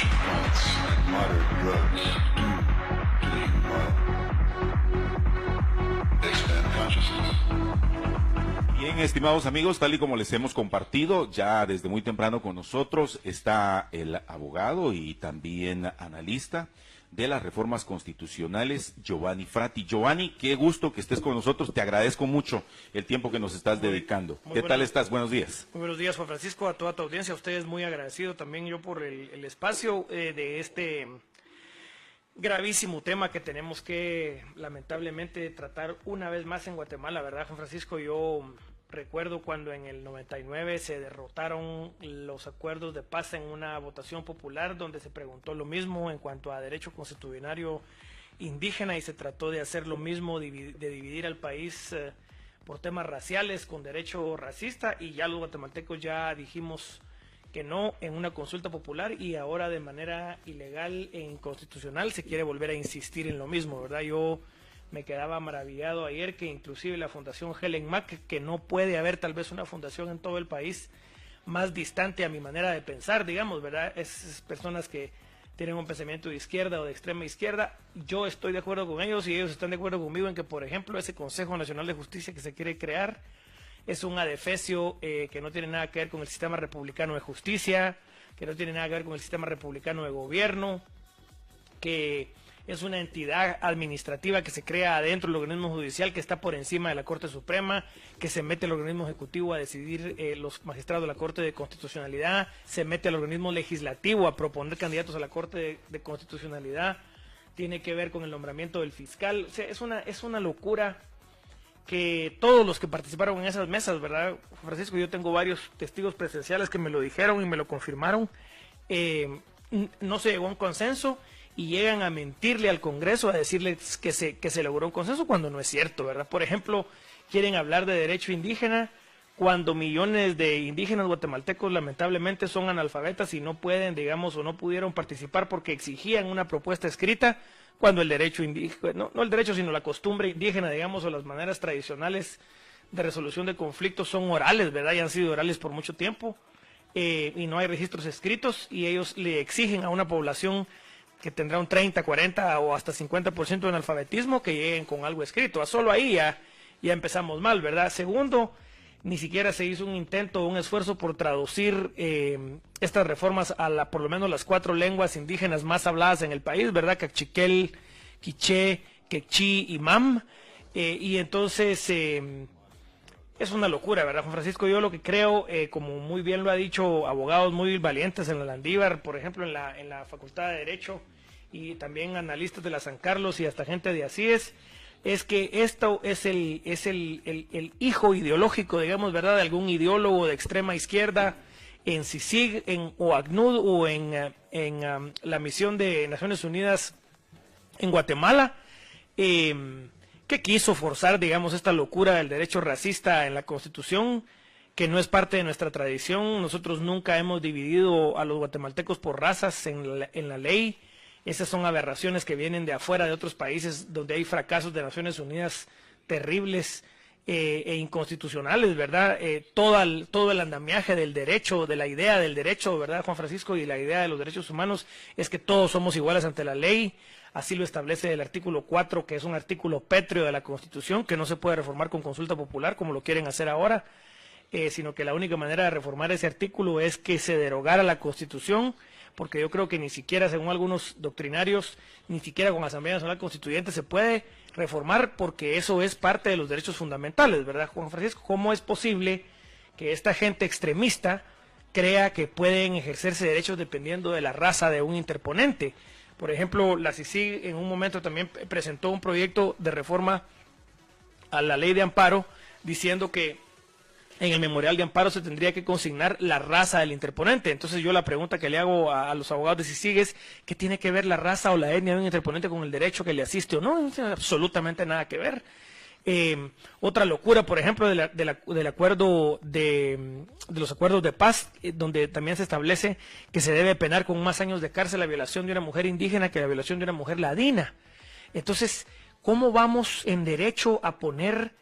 plants and modern drugs do to the human mind. They expand consciousness. Bien, estimados amigos, tal y como les hemos compartido, ya desde muy temprano con nosotros está el abogado y también analista de las reformas constitucionales, Giovanni Frati. Giovanni, qué gusto que estés con nosotros, te agradezco mucho el tiempo que nos estás dedicando. ¿Qué tal estás? Buenos días. Muy buenos días, Juan Francisco, a toda tu audiencia, a ustedes muy agradecido también yo por el espacio de este gravísimo tema que tenemos que lamentablemente tratar una vez más en Guatemala, ¿verdad, Juan Francisco? Yo recuerdo cuando en el 99 se derrotaron los acuerdos de paz en una votación popular donde se preguntó lo mismo en cuanto a derecho constitucionario indígena y se trató de hacer lo mismo, de dividir al país por temas raciales con derecho racista, y ya los guatemaltecos ya dijimos que no en una consulta popular, y ahora de manera ilegal e inconstitucional se quiere volver a insistir en lo mismo, ¿verdad? Yo me quedaba maravillado ayer que inclusive la Fundación Helen Mack, que no puede haber tal vez una fundación en todo el país más distante a mi manera de pensar, digamos, ¿verdad? Es personas que tienen un pensamiento de izquierda o de extrema izquierda. Yo estoy de acuerdo con ellos y ellos están de acuerdo conmigo en que, por ejemplo, ese Consejo Nacional de Justicia que se quiere crear es un adefesio que no tiene nada que ver con el sistema republicano de justicia, que no tiene nada que ver con el sistema republicano de gobierno, que es una entidad administrativa que se crea adentro del organismo judicial, que está por encima de la Corte Suprema, que se mete el organismo ejecutivo a decidir los magistrados de la Corte de Constitucionalidad, se mete al organismo legislativo a proponer candidatos a la Corte de Constitucionalidad, tiene que ver con el nombramiento del fiscal. O sea, es una locura que todos los que participaron en esas mesas, ¿verdad, Francisco? Yo tengo varios testigos presenciales que me lo dijeron y me lo confirmaron. No se llegó a un consenso y llegan a mentirle al Congreso, a decirles que se logró un consenso cuando no es cierto, ¿verdad? Por ejemplo, quieren hablar de derecho indígena cuando millones de indígenas guatemaltecos lamentablemente son analfabetas y no pueden, digamos, o no pudieron participar porque exigían una propuesta escrita, cuando el derecho indígena, no el derecho, sino la costumbre indígena, digamos, o las maneras tradicionales de resolución de conflictos son orales, ¿verdad? Y han sido orales por mucho tiempo, y no hay registros escritos, y ellos le exigen a una población que tendrá un 30, 40 o hasta 50% de analfabetismo que lleguen con algo escrito. Solo ahí ya empezamos mal, ¿verdad? Segundo, ni siquiera se hizo un intento o un esfuerzo por traducir estas reformas a por lo menos las 4 lenguas indígenas más habladas en el país, ¿verdad? Cachiquel, Quiché, Quechí y Mam. Y entonces es una locura, ¿verdad, Juan Francisco? Yo lo que creo, como muy bien lo ha dicho abogados muy valientes en la Landívar, por ejemplo en la Facultad de Derecho, y también analistas de la San Carlos y hasta gente de Asíes, es que esto es el hijo ideológico, digamos, ¿verdad?, de algún ideólogo de extrema izquierda en CICIG, en OACNUD o en la misión de Naciones Unidas en Guatemala, que quiso forzar, digamos, esta locura del derecho racista en la Constitución, que no es parte de nuestra tradición. Nosotros nunca hemos dividido a los guatemaltecos por razas en la ley. Esas son aberraciones que vienen de afuera, de otros países donde hay fracasos de Naciones Unidas terribles e inconstitucionales, ¿verdad? Todo el andamiaje del derecho, de la idea del derecho, ¿verdad, Juan Francisco? Y la idea de los derechos humanos es que todos somos iguales ante la ley. Así lo establece el artículo 4, que es un artículo pétreo de la Constitución, que no se puede reformar con consulta popular, como lo quieren hacer ahora, sino que la única manera de reformar ese artículo es que se derogara la Constitución, porque yo creo que ni siquiera, según algunos doctrinarios, ni siquiera con la Asamblea Nacional Constituyente se puede reformar, porque eso es parte de los derechos fundamentales, ¿verdad, Juan Francisco? ¿Cómo es posible que esta gente extremista crea que pueden ejercerse derechos dependiendo de la raza de un interponente? Por ejemplo, la CICIG en un momento también presentó un proyecto de reforma a la ley de amparo, diciendo que en el memorial de amparo se tendría que consignar la raza del interponente. Entonces yo la pregunta que le hago a los abogados de CICIG es, ¿qué tiene que ver la raza o la etnia de un interponente con el derecho que le asiste o no? No tiene absolutamente nada que ver. Otra locura, por ejemplo, del acuerdo de los acuerdos de paz, donde también se establece que se debe penar con más años de cárcel la violación de una mujer indígena que la violación de una mujer ladina. Entonces, ¿cómo vamos en derecho a poner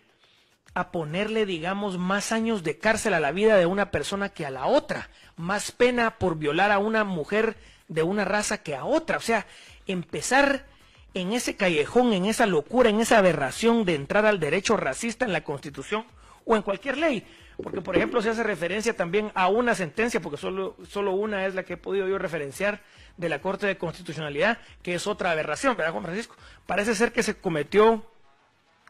a ponerle, digamos, más años de cárcel a la vida de una persona que a la otra, más pena por violar a una mujer de una raza que a otra. O sea, empezar en ese callejón, en esa locura, en esa aberración de entrar al derecho racista en la Constitución o en cualquier ley. Porque, por ejemplo, se hace referencia también a una sentencia, porque solo una es la que he podido yo referenciar, de la Corte de Constitucionalidad, que es otra aberración, ¿verdad, Juan Francisco? Parece ser que se cometió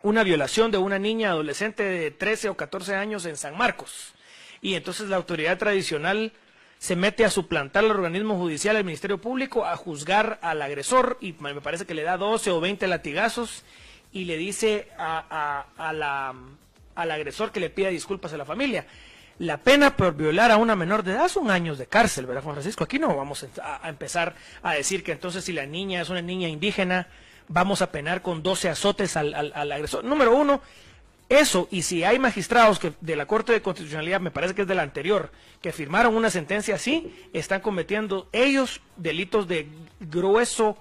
una violación de una niña adolescente de 13 o 14 años en San Marcos. Y entonces la autoridad tradicional se mete a suplantar al organismo judicial, al Ministerio Público, a juzgar al agresor, y me parece que le da 12 o 20 latigazos, y le dice al agresor que le pida disculpas a la familia. La pena por violar a una menor de edad son años de cárcel, ¿verdad, Juan Francisco? Aquí no vamos a empezar a decir que entonces si la niña es una niña indígena, vamos a penar con 12 azotes al agresor. Número uno, eso, y si hay magistrados que de la Corte de Constitucionalidad, me parece que es de la anterior, que firmaron una sentencia así, están cometiendo ellos delitos de grueso,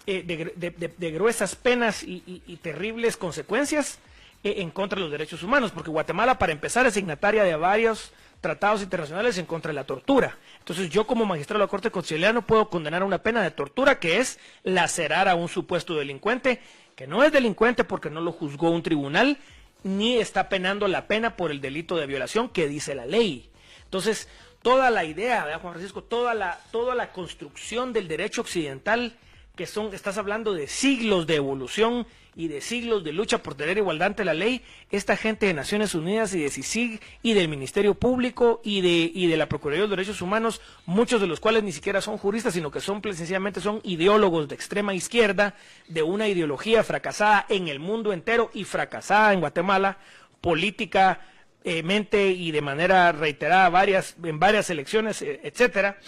de gruesas penas y terribles consecuencias en contra de los derechos humanos, porque Guatemala, para empezar, es signataria de varios tratados internacionales en contra de la tortura. Entonces yo, como magistrado de la Corte Constitucional, no puedo condenar una pena de tortura, que es lacerar a un supuesto delincuente, que no es delincuente porque no lo juzgó un tribunal, ni está penando la pena por el delito de violación que dice la ley. Entonces, toda la idea, ¿verdad, Juan Francisco? Toda la construcción del derecho occidental, estás hablando de siglos de evolución y de siglos de lucha por tener igualdad ante la ley. Esta gente de Naciones Unidas y de CICIG y del Ministerio Público y de la Procuraduría de los Derechos Humanos, muchos de los cuales ni siquiera son juristas, sino que sencillamente son ideólogos de extrema izquierda, de una ideología fracasada en el mundo entero y fracasada en Guatemala, políticamente y de manera reiterada en varias elecciones, etcétera,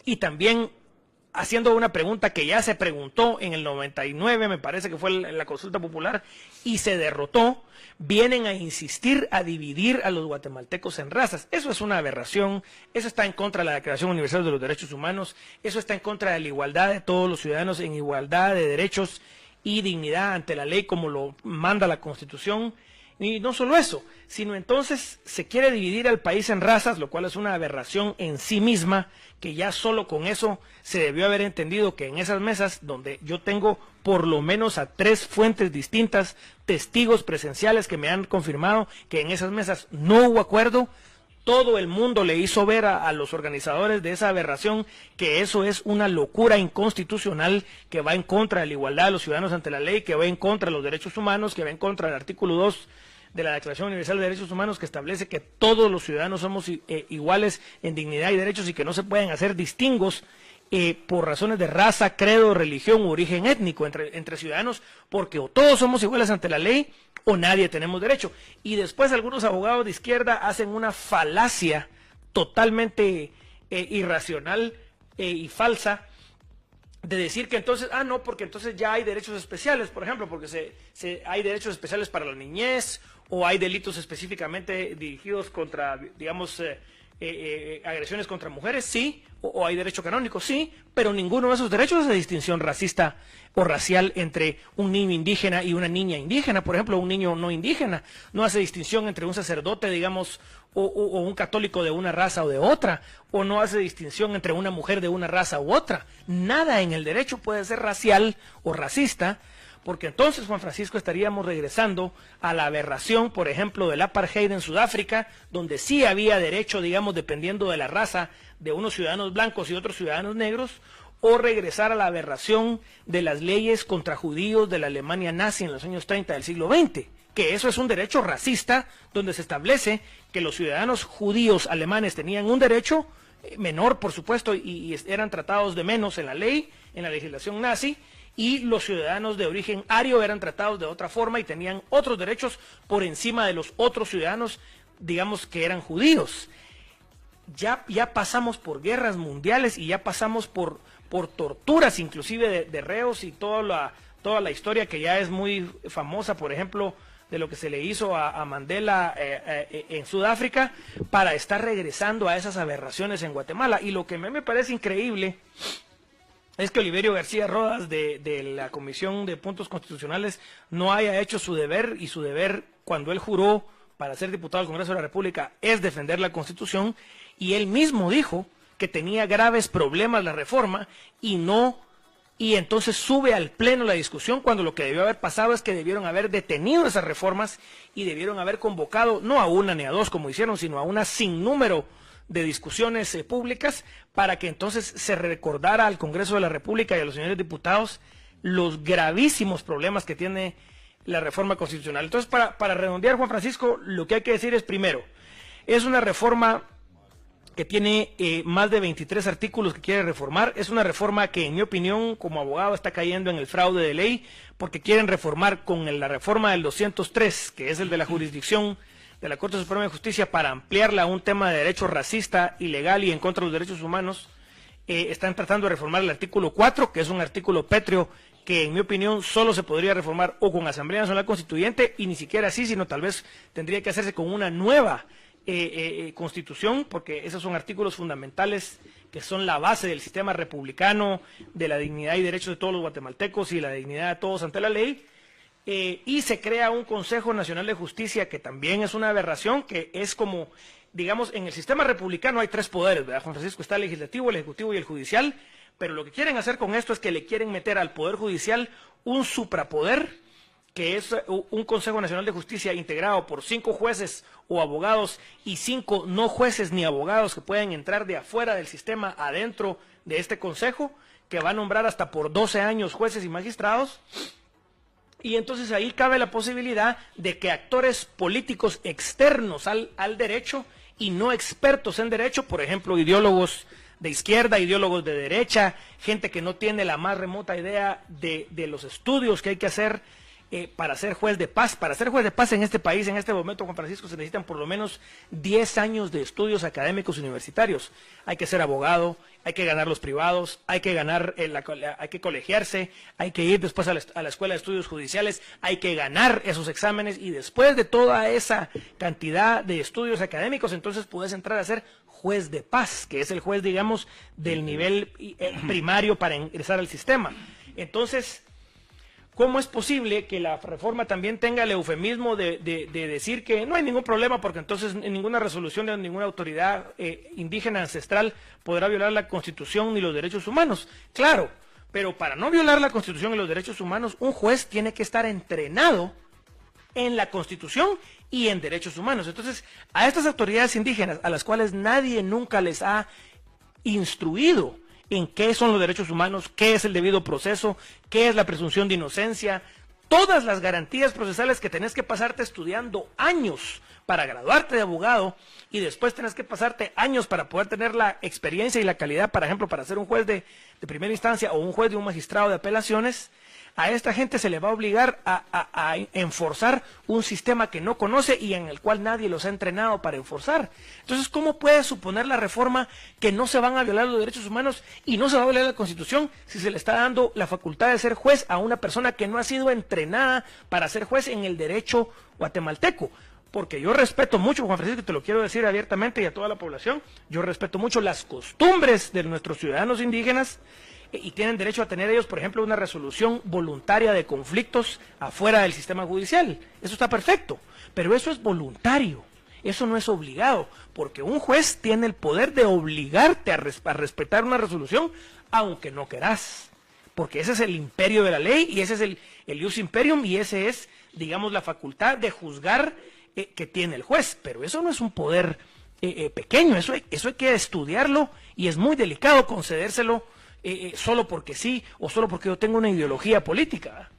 y también haciendo una pregunta que ya se preguntó en el 99, me parece que fue la consulta popular, y se derrotó, vienen a insistir a dividir a los guatemaltecos en razas. Eso es una aberración, eso está en contra de la Declaración Universal de los Derechos Humanos, eso está en contra de la igualdad de todos los ciudadanos en igualdad de derechos y dignidad ante la ley como lo manda la Constitución. Y no solo eso, sino entonces se quiere dividir al país en razas, lo cual es una aberración en sí misma, que ya solo con eso se debió haber entendido que en esas mesas, donde yo tengo por lo menos a 3 fuentes distintas, testigos presenciales que me han confirmado que en esas mesas no hubo acuerdo, todo el mundo le hizo ver a los organizadores de esa aberración que eso es una locura inconstitucional, que va en contra de la igualdad de los ciudadanos ante la ley, que va en contra de los derechos humanos, que va en contra del artículo 2 de la Declaración Universal de Derechos Humanos, que establece que todos los ciudadanos somos iguales en dignidad y derechos y que no se pueden hacer distingos por razones de raza, credo, religión u origen étnico entre ciudadanos, porque o todos somos iguales ante la ley o nadie tenemos derecho. Y después algunos abogados de izquierda hacen una falacia totalmente irracional y falsa de decir que entonces, no, porque entonces ya hay derechos especiales, por ejemplo, porque hay derechos especiales para la niñez, o hay delitos específicamente dirigidos contra, digamos, agresiones contra mujeres, sí, o hay derecho canónico, sí, pero ninguno de esos derechos hace distinción racista o racial entre un niño indígena y una niña indígena. Por ejemplo, un niño no indígena no hace distinción entre un sacerdote, digamos, o un católico de una raza o de otra, o no hace distinción entre una mujer de una raza u otra. Nada en el derecho puede ser racial o racista, porque entonces, Juan Francisco, estaríamos regresando a la aberración, por ejemplo, del apartheid en Sudáfrica, donde sí había derecho, digamos, dependiendo de la raza de unos ciudadanos blancos y otros ciudadanos negros, o regresar a la aberración de las leyes contra judíos de la Alemania nazi en los años 30 del siglo XX, que eso es un derecho racista, donde se establece que los ciudadanos judíos alemanes tenían un derecho menor, por supuesto, y eran tratados de menos en la ley, en la legislación nazi, y los ciudadanos de origen ario eran tratados de otra forma y tenían otros derechos por encima de los otros ciudadanos, digamos, que eran judíos. Ya pasamos por guerras mundiales y ya pasamos por torturas, inclusive de reos, y toda la historia que ya es muy famosa, por ejemplo, de lo que se le hizo a Mandela en Sudáfrica, para estar regresando a esas aberraciones en Guatemala. Y lo que me parece increíble es que Oliverio García Rodas de la Comisión de Puntos Constitucionales no haya hecho su deber, y su deber cuando él juró para ser diputado del Congreso de la República es defender la Constitución, y él mismo dijo que tenía graves problemas la reforma y entonces sube al pleno la discusión, cuando lo que debió haber pasado es que debieron haber detenido esas reformas y debieron haber convocado no a una ni a dos como hicieron, sino a una sinnúmero de discusiones públicas, para que entonces se recordara al Congreso de la República y a los señores diputados los gravísimos problemas que tiene la reforma constitucional. Entonces, para redondear, Juan Francisco, lo que hay que decir es, primero, es una reforma que tiene más de 23 artículos que quiere reformar. Es una reforma que, en mi opinión, como abogado, está cayendo en el fraude de ley, porque quieren reformar con la reforma del 203, que es el de la jurisdicción de la Corte Suprema de Justicia, para ampliarla a un tema de derecho racista, ilegal y en contra de los derechos humanos. Están tratando de reformar el artículo 4, que es un artículo pétreo que, en mi opinión, solo se podría reformar o con Asamblea Nacional Constituyente, y ni siquiera así, sino tal vez tendría que hacerse con una nueva Constitución, porque esos son artículos fundamentales que son la base del sistema republicano, de la dignidad y derechos de todos los guatemaltecos y la dignidad de todos ante la ley. Y se crea un Consejo Nacional de Justicia, que también es una aberración, que es como, digamos, en el sistema republicano hay tres poderes, ¿verdad, Juan Francisco? Está el legislativo, el ejecutivo y el judicial, pero lo que quieren hacer con esto es que le quieren meter al Poder Judicial un suprapoder, que es un Consejo Nacional de Justicia integrado por 5 jueces o abogados y 5 no jueces ni abogados que pueden entrar de afuera del sistema adentro de este consejo, que va a nombrar hasta por 12 años jueces y magistrados. Y entonces ahí cabe la posibilidad de que actores políticos externos al derecho y no expertos en derecho, por ejemplo, ideólogos de izquierda, ideólogos de derecha, gente que no tiene la más remota idea de los estudios que hay que hacer para ser juez de paz. Para ser juez de paz en este país, en este momento, Juan Francisco, se necesitan por lo menos 10 años de estudios académicos universitarios. Hay que ser abogado, hay que ganar los privados, hay que ganar, hay que colegiarse, hay que ir después a la Escuela de Estudios Judiciales, hay que ganar esos exámenes, y después de toda esa cantidad de estudios académicos, entonces puedes entrar a ser juez de paz, que es el juez, digamos, del nivel primario para ingresar al sistema. Entonces, ¿cómo es posible que la reforma también tenga el eufemismo de decir que no hay ningún problema, porque entonces ninguna resolución de ninguna autoridad indígena ancestral podrá violar la Constitución ni los derechos humanos? Claro, pero para no violar la Constitución y los derechos humanos, un juez tiene que estar entrenado en la Constitución y en derechos humanos. Entonces, a estas autoridades indígenas, a las cuales nadie nunca les ha instruido en qué son los derechos humanos, qué es el debido proceso, qué es la presunción de inocencia, todas las garantías procesales que tenés que pasarte estudiando años para graduarte de abogado, y después tenés que pasarte años para poder tener la experiencia y la calidad, por ejemplo, para ser un juez de primera instancia o un juez de un magistrado de apelaciones. A esta gente se le va a obligar a enforzar un sistema que no conoce y en el cual nadie los ha entrenado para enforzar. Entonces, ¿cómo puede suponer la reforma que no se van a violar los derechos humanos y no se va a violar la Constitución si se le está dando la facultad de ser juez a una persona que no ha sido entrenada para ser juez en el derecho guatemalteco? Porque yo respeto mucho, Juan Francisco, y te lo quiero decir abiertamente y a toda la población, yo respeto mucho las costumbres de nuestros ciudadanos indígenas, y tienen derecho a tener ellos, por ejemplo, una resolución voluntaria de conflictos afuera del sistema judicial. Eso está perfecto, pero eso es voluntario, eso no es obligado, porque un juez tiene el poder de obligarte a respetar una resolución, aunque no querás, porque ese es el imperio de la ley, y ese es el ius imperium, y ese es, digamos, la facultad de juzgar que tiene el juez. Pero eso no es un poder pequeño, eso hay que estudiarlo, y es muy delicado concedérselo solo porque sí, o solo porque yo tengo una ideología política.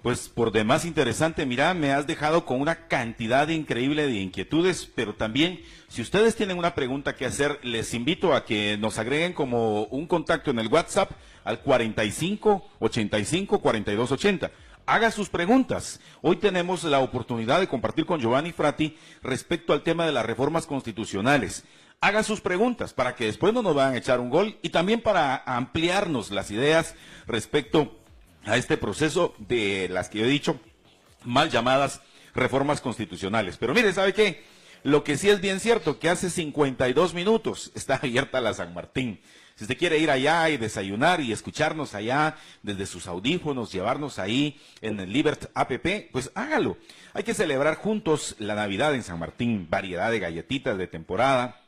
Pues por demás interesante, mira, me has dejado con una cantidad increíble de inquietudes, pero también, si ustedes tienen una pregunta que hacer, les invito a que nos agreguen como un contacto en el WhatsApp al 45 85 42 80. Haga sus preguntas. Hoy tenemos la oportunidad de compartir con Giovanni Frati respecto al tema de las reformas constitucionales. Haga sus preguntas para que después no nos vayan a echar un gol, y también para ampliarnos las ideas respecto a este proceso de las que yo he dicho mal llamadas reformas constitucionales. Pero mire, ¿sabe qué? Lo que sí es bien cierto, que hace 52 minutos está abierta la San Martín. Si usted quiere ir allá y desayunar y escucharnos allá desde sus audífonos, llevarnos ahí en el Libert app, pues hágalo. Hay que celebrar juntos la Navidad en San Martín, variedad de galletitas de temporada,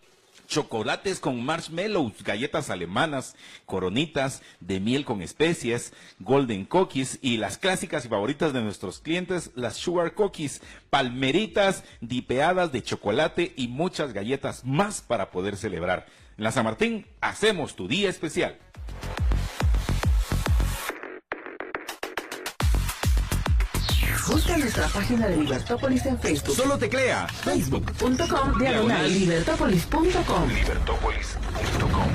chocolates con marshmallows, galletas alemanas, coronitas de miel con especies, golden cookies y las clásicas y favoritas de nuestros clientes, las sugar cookies, palmeritas dipeadas de chocolate y muchas galletas más para poder celebrar. En la San Martín hacemos tu día especial. Busca nuestra página de Libertópolis en Facebook. Solo teclea facebook.com/libertopolis.com. Libertópolis.com.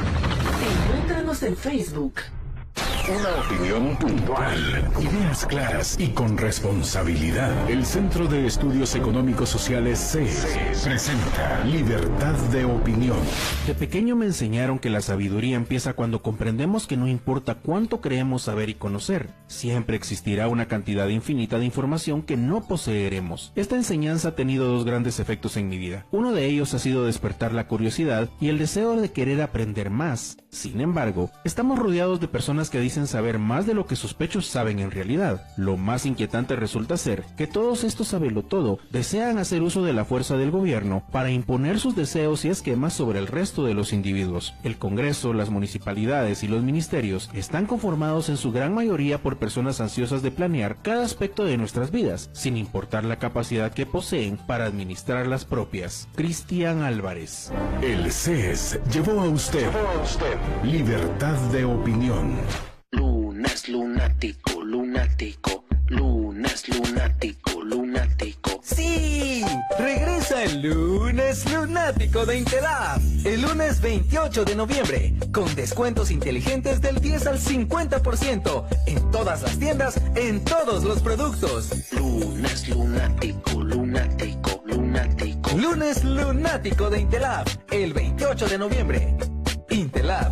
Encuéntranos en Facebook. Una opinión puntual, ideas claras y con responsabilidad. El Centro de Estudios Económicos Sociales CES presenta Libertad de Opinión. De pequeño me enseñaron que la sabiduría empieza cuando comprendemos que no importa cuánto creemos saber y conocer, siempre existirá una cantidad infinita de información que no poseeremos. Esta enseñanza ha tenido dos grandes efectos en mi vida. Uno de ellos ha sido despertar la curiosidad y el deseo de querer aprender más. Sin embargo, estamos rodeados de personas que dicen saber más de lo que sus pechos saben en realidad. Lo más inquietante resulta ser que todos estos sabelotodo desean hacer uso de la fuerza del gobierno para imponer sus deseos y esquemas sobre el resto de los individuos. El Congreso, las municipalidades y los ministerios están conformados en su gran mayoría por personas ansiosas de planear cada aspecto de nuestras vidas, sin importar la capacidad que poseen para administrar las propias. Cristian Álvarez. El CES llevó a usted libertad de opinión. Lunes lunático, lunático, lunes lunático, lunático. ¡Sí! Regresa el lunes lunático de Intelab. El lunes 28 de noviembre, con descuentos inteligentes del 10 al 50% en todas las tiendas, en todos los productos. Lunes lunático, lunático, lunático. Lunes lunático de Intelab, el 28 de noviembre. Intelab.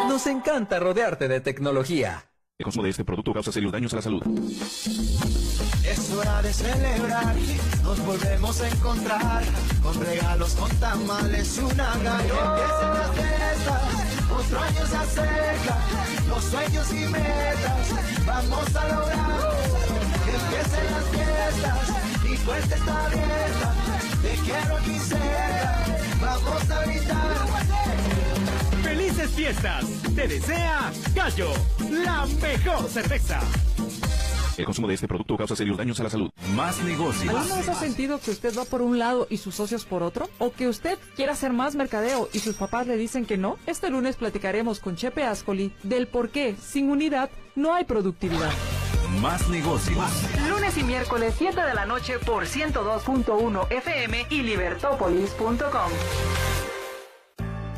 Nos encanta rodearte de tecnología. El consumo de este producto causa serios daños a la salud. Es hora de celebrar, nos volvemos a encontrar, con regalos, con tamales y una galleta. Empiezan las fiestas, otro año se acerca, los sueños y metas, vamos a lograr. Que empiecen las fiestas, mi puerta está abierta, te quiero aquí cerca, vamos a gritar. ¡Felices fiestas! Te desea Gallo, la mejor cerveza. El consumo de este producto causa serios daños a la salud. Más negocios. ¿Alguna vez ha sentido que usted va por un lado y sus socios por otro? ¿O que usted quiere hacer más mercadeo y sus papás le dicen que no? Este lunes platicaremos con Chepe Ascoli del por qué sin unidad no hay productividad. Más negocios. Lunes y miércoles 7 de la noche por 102.1 FM y libertopolis.com.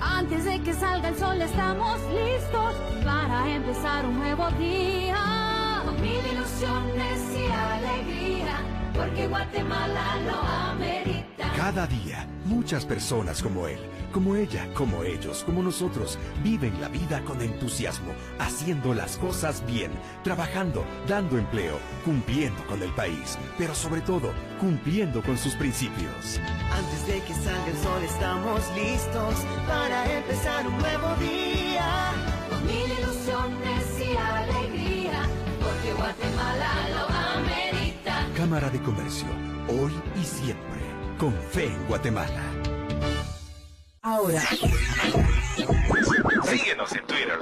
Antes de que salga el sol estamos listos para empezar un nuevo día. Con mil ilusiones y alegría, porque Guatemala lo amerita. Cada día, muchas personas como él, como ella, como ellos, como nosotros, viven la vida con entusiasmo, haciendo las cosas bien, trabajando, dando empleo, cumpliendo con el país, pero sobre todo, cumpliendo con sus principios. Antes de que salga el sol estamos listos para empezar un nuevo día. Con mil ilusiones y alegría, porque Guatemala lo amerita. Cámara de Comercio, hoy y siempre, con fe en Guatemala. Ahora, Síguenos en Twitter.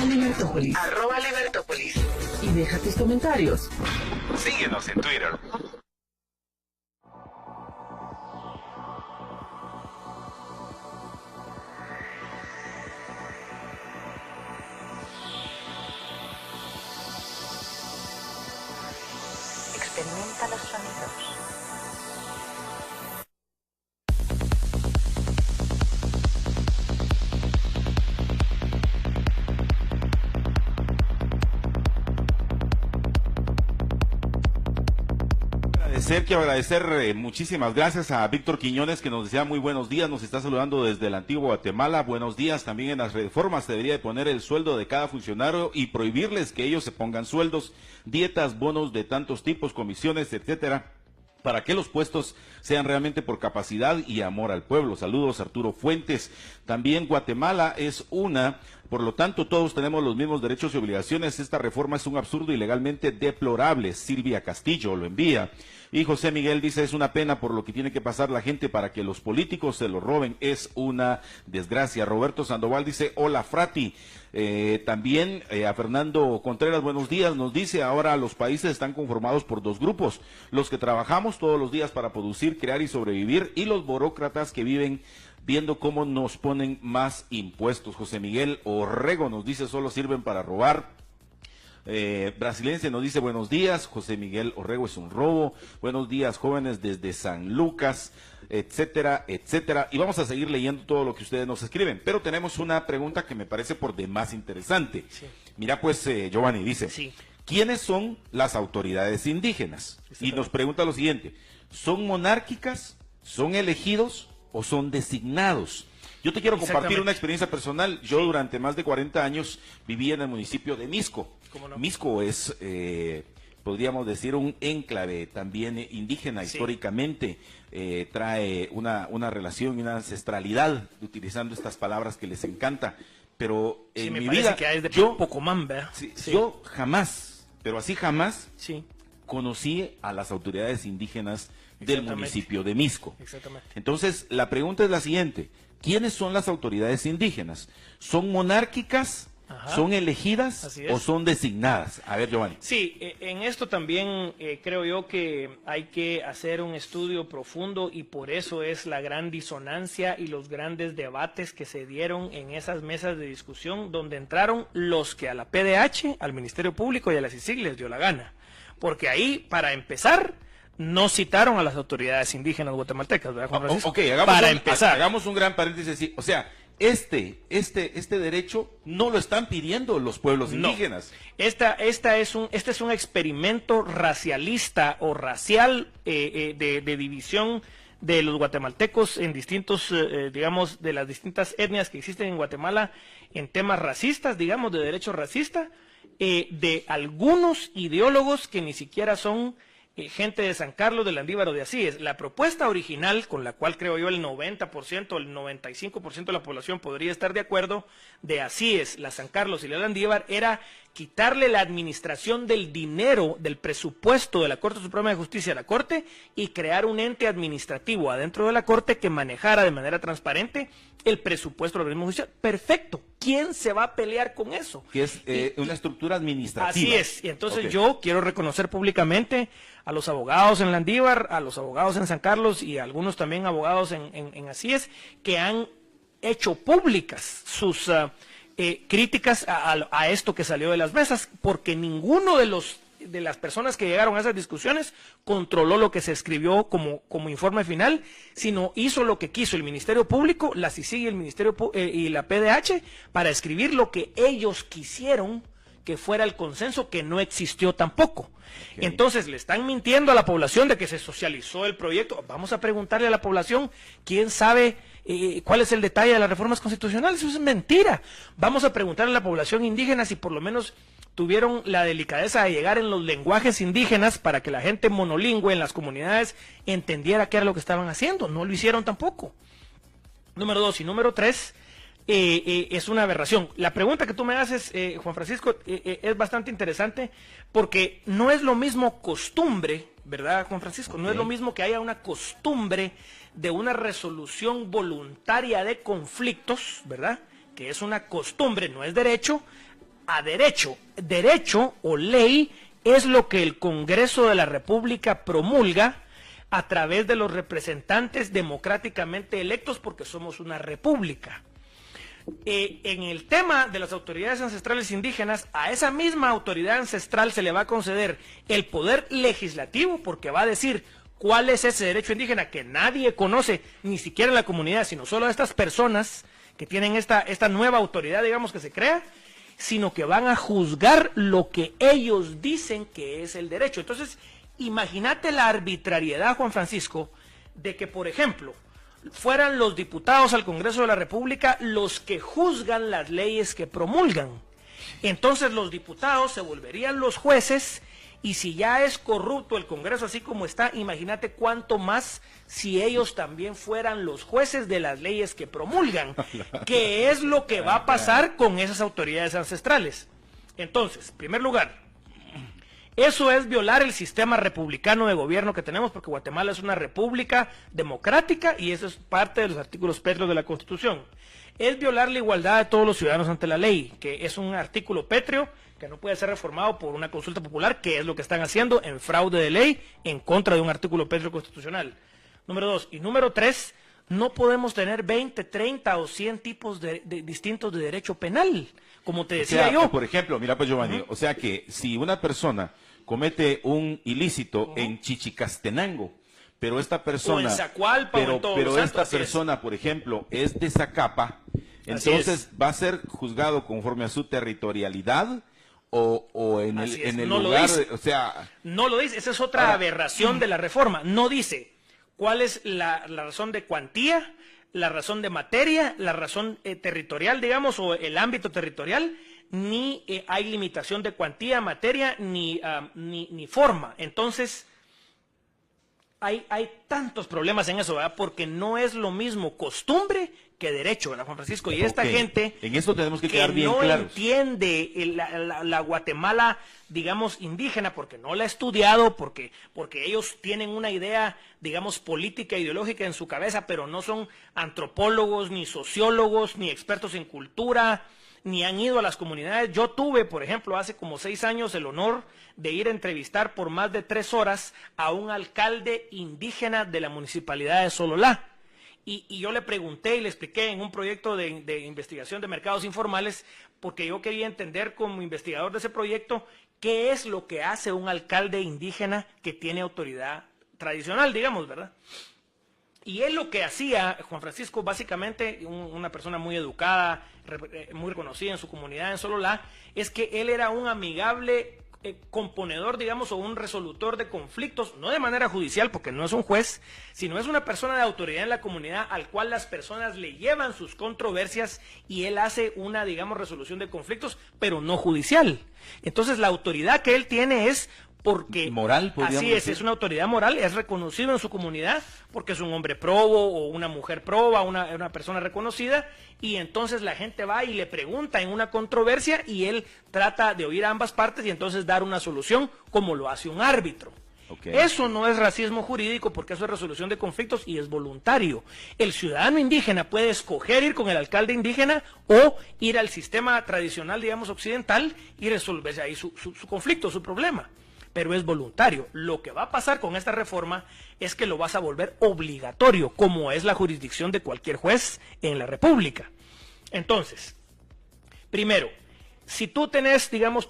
@Libertópolis. @Libertópolis. Y deja tus comentarios. Síguenos en Twitter. Experimenta los sonidos. Quiero agradecer muchísimas gracias a Víctor Quiñones, que nos desea muy buenos días, nos está saludando desde el antiguo Guatemala. Buenos días. También en las reformas se debería de poner el sueldo de cada funcionario y prohibirles que ellos se pongan sueldos, dietas, bonos de tantos tipos, comisiones, etcétera, para que los puestos sean realmente por capacidad y amor al pueblo. Saludos, Arturo Fuentes. También Guatemala es una, por lo tanto todos tenemos los mismos derechos y obligaciones. Esta reforma es un absurdo y legalmente deplorable. Silvia Castillo lo envía. Y José Miguel dice, es una pena por lo que tiene que pasar la gente para que los políticos se lo roben. Es una desgracia. Roberto Sandoval dice, hola Frati. También a Fernando Contreras, buenos días, nos dice, ahora los países están conformados por dos grupos, los que trabajamos todos los días para producir, crear y sobrevivir, y los burócratas que viven viendo cómo nos ponen más impuestos. José Miguel Orrego nos dice, solo sirven para robar. Brasilense nos dice, buenos días, José Miguel Orrego, es un robo. Buenos días, jóvenes desde San Lucas, etcétera, etcétera. Y vamos a seguir leyendo todo lo que ustedes nos escriben, pero tenemos una pregunta que me parece por demás interesante. Sí. Mira pues, Giovanni dice, sí, ¿quiénes son las autoridades indígenas? Y nos pregunta lo siguiente, ¿son monárquicas, son elegidos o son designados? Yo te quiero compartir una experiencia personal. Yo durante más de 40 años viví en el municipio de Misco. No? Misco es, podríamos decir, un enclave también indígena históricamente. Trae una relación y una ancestralidad, utilizando estas palabras que les encanta. Pero en mi vida, que es de Pocomán, ¿verdad? Yo jamás, pero así jamás, conocí a las autoridades indígenas del municipio de Misco. Exactamente. Entonces, la pregunta es la siguiente. ¿Quiénes son las autoridades indígenas? ¿Son monárquicas, son elegidas o son designadas? A ver, Giovanni. Sí, en esto también creo yo que hay que hacer un estudio profundo y por eso es la gran disonancia y los grandes debates que se dieron en esas mesas de discusión donde entraron los que a la PDH, al Ministerio Público y a la CICIG les dio la gana. Porque ahí, para empezar, no citaron a las autoridades indígenas guatemaltecas, ¿verdad, Juan Francisco? Ok, hagamos un gran paréntesis. Sí. O sea, este derecho no lo están pidiendo los pueblos indígenas. Este es un experimento racialista o racial de división de los guatemaltecos en distintos, digamos, de las distintas etnias que existen en Guatemala en temas racistas, digamos, de derecho racista, de algunos ideólogos que ni siquiera son gente de San Carlos, de Landívar o de Asíes. La propuesta original, con la cual creo yo el 90%, el 95% de la población podría estar de acuerdo, de Asíes, la San Carlos y la Landívar, era quitarle la administración del dinero, del presupuesto de la Corte Suprema de Justicia a la Corte y crear un ente administrativo adentro de la Corte que manejara de manera transparente el presupuesto del organismo judicial. Perfecto. ¿Quién se va a pelear con eso? Que es una estructura administrativa. Así es. Y entonces yo quiero reconocer públicamente a los abogados en Landívar, a los abogados en San Carlos y a algunos también abogados en Asíes que han hecho públicas sus críticas a esto que salió de las mesas, porque ninguno de las personas que llegaron a esas discusiones controló lo que se escribió como informe final, sino hizo lo que quiso el Ministerio Público, la CICIG y el Ministerio y la PDH para escribir lo que ellos quisieron que fuera el consenso, que no existió tampoco. Okay. Entonces le están mintiendo a la población de que se socializó el proyecto. Vamos a preguntarle a la población quién sabe cuál es el detalle de las reformas constitucionales. Eso es mentira. Vamos a preguntarle a la población indígena si por lo menos tuvieron la delicadeza de llegar en los lenguajes indígenas para que la gente monolingüe en las comunidades entendiera qué era lo que estaban haciendo. No lo hicieron tampoco. Número 2 y número 3, es una aberración. La pregunta que tú me haces, Juan Francisco, es bastante interesante porque no es lo mismo costumbre, ¿verdad, Juan Francisco? No es lo mismo que haya una costumbre de una resolución voluntaria de conflictos, ¿verdad? Que es una costumbre, no es derecho, a derecho. Derecho o ley es lo que el Congreso de la República promulga a través de los representantes democráticamente electos porque somos una república. En el tema de las autoridades ancestrales indígenas, a esa misma autoridad ancestral se le va a conceder el poder legislativo porque va a decir cuál es ese derecho indígena que nadie conoce, ni siquiera en la comunidad, sino solo estas personas que tienen esta nueva autoridad, digamos, que se crea, sino que van a juzgar lo que ellos dicen que es el derecho. Entonces, imagínate la arbitrariedad, Juan Francisco, de que, por ejemplo, fueran los diputados al Congreso de la República los que juzgan las leyes que promulgan. Entonces los diputados se volverían los jueces Y si ya es corrupto el Congreso así como está, imagínate cuánto más si ellos también fueran los jueces de las leyes que promulgan, que es lo que va a pasar con esas autoridades ancestrales. Entonces, en primer lugar, eso es violar el sistema republicano de gobierno que tenemos, porque Guatemala es una república democrática y eso es parte de los artículos pétreos de la Constitución. Es violar la igualdad de todos los ciudadanos ante la ley, que es un artículo pétreo que no puede ser reformado por una consulta popular, que es lo que están haciendo en fraude de ley en contra de un artículo pétreo constitucional. Número 2. Y número 3, no podemos tener 20, 30 o 100 tipos distintos de derecho penal, como te decía yo. Por ejemplo, mira pues Giovanni, o sea que si una persona comete un ilícito en Chichicastenango, pero esta persona, o en Zacualpa, pero o en Todos los Santos, esta persona, por ejemplo, es de Zacapa, entonces va a ser juzgado conforme a su territorialidad o en el no lugar, o sea, no lo dice. Esa es otra aberración de la reforma. No dice cuál es la razón de cuantía, la razón de materia, la razón territorial, digamos, o el ámbito territorial, ni hay limitación de cuantía, materia, ni forma. Entonces, hay tantos problemas en eso, ¿verdad? Porque no es lo mismo costumbre que derecho, ¿verdad, Juan Francisco? Y esta gente en eso tenemos que quedar bien no claros. Entiende la Guatemala, digamos, indígena, porque no la ha estudiado, porque ellos tienen una idea, digamos, política, ideológica en su cabeza, pero no son antropólogos, ni sociólogos, ni expertos en cultura, ni han ido a las comunidades. Yo tuve, por ejemplo, hace como 6 años el honor de ir a entrevistar por más de 3 horas a un alcalde indígena de la municipalidad de Sololá. Y yo le pregunté y le expliqué en un proyecto de investigación de mercados informales, porque yo quería entender como investigador de ese proyecto qué es lo que hace un alcalde indígena que tiene autoridad tradicional, digamos, ¿verdad? Y él lo que hacía, Juan Francisco, básicamente, una persona muy educada, muy reconocida en su comunidad en Sololá, es que él era un amigable componedor, digamos, o un resolutor de conflictos, no de manera judicial, porque no es un juez, sino es una persona de autoridad en la comunidad al cual las personas le llevan sus controversias y él hace una, digamos, resolución de conflictos, pero no judicial. Entonces, la autoridad que él tiene es porque moral, así es una autoridad moral, es reconocido en su comunidad porque es un hombre probo o una mujer proba, una persona reconocida, y entonces la gente va y le pregunta en una controversia y él trata de oír a ambas partes y entonces dar una solución como lo hace un árbitro. Okay. Eso no es racismo jurídico porque eso es resolución de conflictos y es voluntario. El ciudadano indígena puede escoger ir con el alcalde indígena o ir al sistema tradicional, digamos, occidental y resolverse ahí su conflicto, su problema. Pero es voluntario. Lo que va a pasar con esta reforma es que lo vas a volver obligatorio, como es la jurisdicción de cualquier juez en la República. Entonces, primero, si tú tenés, digamos,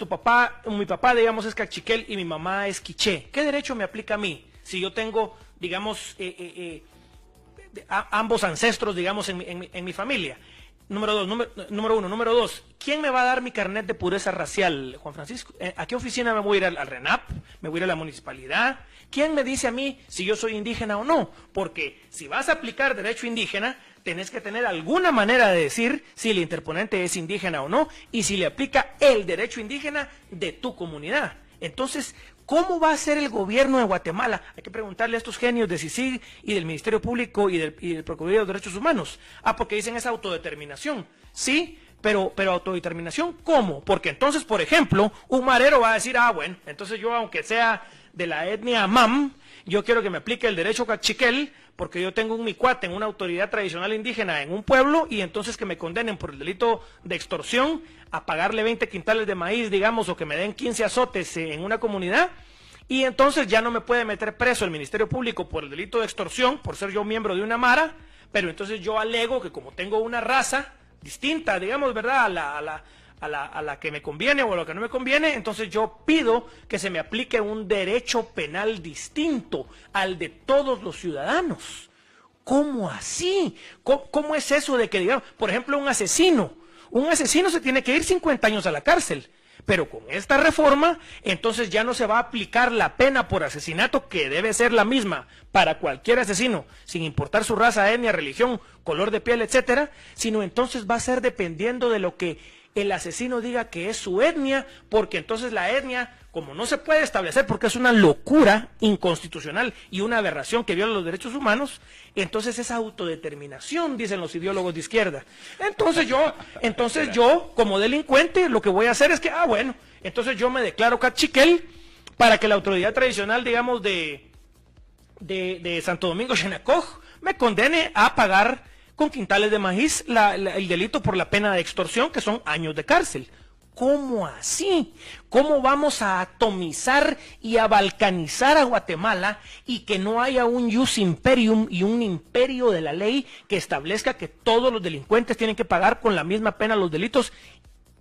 mi papá, digamos, es cachiquel y mi mamá es quiché, ¿qué derecho me aplica a mí? Si yo tengo, digamos, ambos ancestros, digamos, en mi familia. Número uno. Número 2, ¿quién me va a dar mi carnet de pureza racial, Juan Francisco? ¿A qué oficina me voy a ir? ¿Al RENAP? ¿Me voy a ir a la municipalidad? ¿Quién me dice a mí si yo soy indígena o no? Porque si vas a aplicar derecho indígena, tenés que tener alguna manera de decir si el interponente es indígena o no y si le aplica el derecho indígena de tu comunidad. Entonces, ¿cómo va a ser el gobierno de Guatemala? Hay que preguntarle a estos genios de CICIG y del Ministerio Público y del Procuraduría de los Derechos Humanos. Porque dicen es autodeterminación. Sí, pero autodeterminación, ¿cómo? Porque entonces, por ejemplo, un marero va a decir, bueno, entonces yo, aunque sea de la etnia Mam, yo quiero que me aplique el derecho cachiquel, porque yo tengo un micuate en una autoridad tradicional indígena en un pueblo, y entonces que me condenen por el delito de extorsión a pagarle 20 quintales de maíz, digamos, o que me den 15 azotes en una comunidad, y entonces ya no me puede meter preso el Ministerio Público por el delito de extorsión, por ser yo miembro de una mara, pero entonces yo alego que como tengo una raza distinta, digamos, ¿verdad?, a la que me conviene o a la que no me conviene, entonces yo pido que se me aplique un derecho penal distinto al de todos los ciudadanos. ¿Cómo así? ¿Cómo es eso de que, digamos, por ejemplo, un asesino se tiene que ir 50 años a la cárcel? Pero con esta reforma, entonces ya no se va a aplicar la pena por asesinato, que debe ser la misma para cualquier asesino, sin importar su raza, etnia, religión, color de piel, etcétera, sino entonces va a ser dependiendo de lo que el asesino diga que es su etnia, porque entonces la etnia como no se puede establecer porque es una locura inconstitucional y una aberración que viola los derechos humanos, entonces es autodeterminación, dicen los ideólogos de izquierda. Entonces yo, como delincuente, lo que voy a hacer es que, bueno, entonces yo me declaro cachiquel para que la autoridad tradicional, digamos, de Santo Domingo, Xenacoj, me condene a pagar con quintales de maíz el delito por la pena de extorsión, que son años de cárcel. ¿Cómo así? ¿Cómo vamos a atomizar y a balcanizar a Guatemala y que no haya un jus imperium y un imperio de la ley que establezca que todos los delincuentes tienen que pagar con la misma pena los delitos,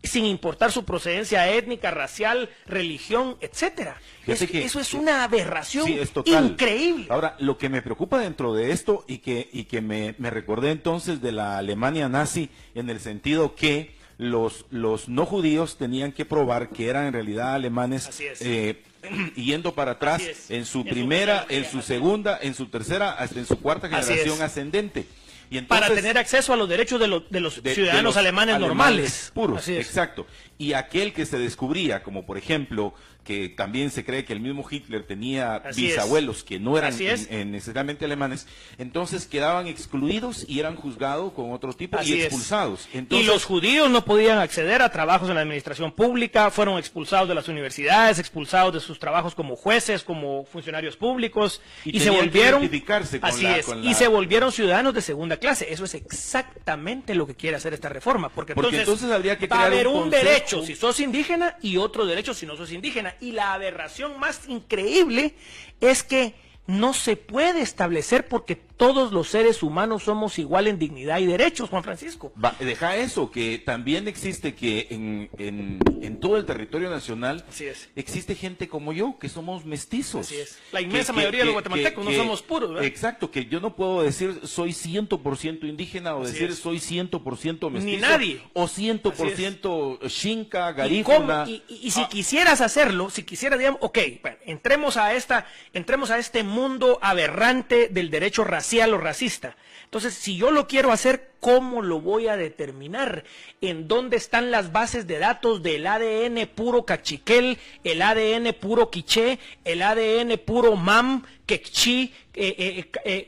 sin importar su procedencia étnica, racial, religión, etcétera? Eso es una aberración increíble. Ahora, lo que me preocupa dentro de esto y que me recordé entonces de la Alemania nazi, en el sentido que los no judíos tenían que probar que eran en realidad alemanes, yendo para atrás en su primera, en su segunda, en su tercera, hasta en su cuarta generación ascendente. Y entonces, para tener acceso a los derechos de los ciudadanos alemanes normales. Puros, exacto. Y aquel que se descubría, como por ejemplo, que también se cree que el mismo Hitler tenía bisabuelos que no eran necesariamente alemanes, entonces quedaban excluidos y eran juzgados con otro tipo y expulsados. Entonces, y los judíos no podían acceder a trabajos en la administración pública, fueron expulsados de las universidades, expulsados de sus trabajos como jueces, como funcionarios públicos, y se volvieron, y se volvieron ciudadanos de segunda clase. Eso es exactamente lo que quiere hacer esta reforma, porque entonces habría que va a haber crear un derecho si sos indígena y otro derecho si no sos indígena. Y la aberración más increíble es que no se puede establecer porque todos los seres humanos somos igual en dignidad y derechos, Juan Francisco. Deja eso, que también existe que en todo el territorio nacional existe gente como yo, que somos mestizos. Así es. La inmensa mayoría de los guatemaltecos no somos puros, ¿verdad? Exacto, que yo no puedo decir soy 100% indígena o decir soy 100% mestizo. Ni nadie. O 100% xinca, garífuna. Y si quisieras hacerlo, si quisieras, digamos, bueno, entremos a este mundo aberrante del derecho racial o racista. Entonces, si yo lo quiero hacer, ¿cómo lo voy a determinar? ¿En dónde están las bases de datos del ADN puro cachiquel, el ADN puro quiché, el ADN puro mam, quechí,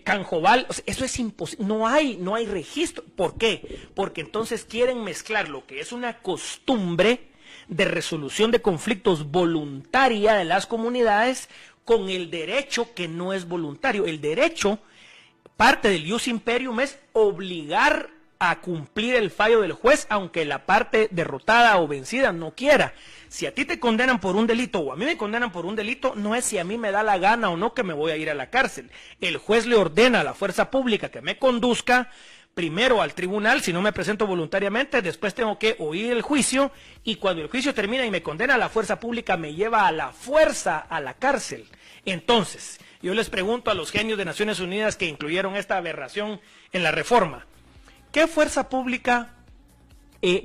canjobal? O sea, eso es imposible. No hay registro. ¿Por qué? Porque entonces quieren mezclar lo que es una costumbre de resolución de conflictos voluntaria de las comunidades con el derecho que no es voluntario. El derecho, parte del ius imperium, es obligar a cumplir el fallo del juez, aunque la parte derrotada o vencida no quiera. Si a ti te condenan por un delito o a mí me condenan por un delito, no es si a mí me da la gana o no que me voy a ir a la cárcel. El juez le ordena a la fuerza pública que me conduzca primero al tribunal, si no me presento voluntariamente, después tengo que oír el juicio, y cuando el juicio termina y me condena, la fuerza pública me lleva a la fuerza a la cárcel. Entonces, yo les pregunto a los genios de Naciones Unidas que incluyeron esta aberración en la reforma, ¿qué fuerza pública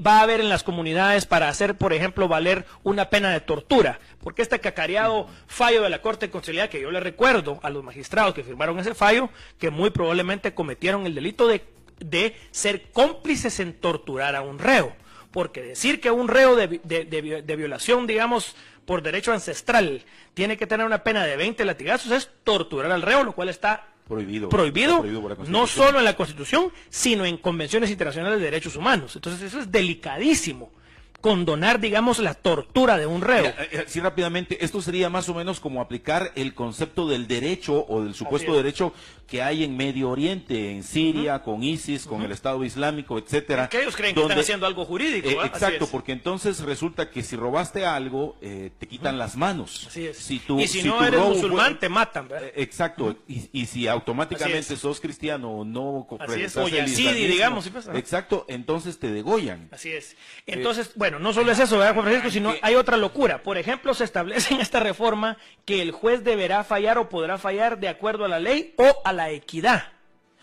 va a haber en las comunidades para hacer, por ejemplo, valer una pena de tortura? Porque este cacareado fallo de la Corte de Constitucionalidad, que yo le recuerdo a los magistrados que firmaron ese fallo, que muy probablemente cometieron el delito de ser cómplices en torturar a un reo, porque decir que un reo de violación, digamos, por derecho ancestral, tiene que tener una pena de 20 latigazos es torturar al reo, lo cual está prohibido no solo en la Constitución, sino en convenciones internacionales de derechos humanos. Entonces eso es delicadísimo, condonar, digamos, la tortura de un reo. Sí, rápidamente, esto sería más o menos como aplicar el concepto del derecho o del supuesto derecho que hay en Medio Oriente, en Siria, con ISIS, con el Estado Islámico, etcétera. Es que ellos creen que están haciendo algo jurídico. Exacto, porque entonces resulta que si robaste algo, te quitan las manos. Así es. Si no eres musulmán, te matan, ¿verdad? Exacto, y si automáticamente sos cristiano o no... Así es, o yazidi, digamos. ¿Sí pasa? Exacto, entonces te degollan. Así es. Entonces, bueno, no solo es eso, ¿verdad, Juan Francisco? Sino hay otra locura. Por ejemplo, se establece en esta reforma que el juez deberá fallar o podrá fallar de acuerdo a la ley o a la equidad.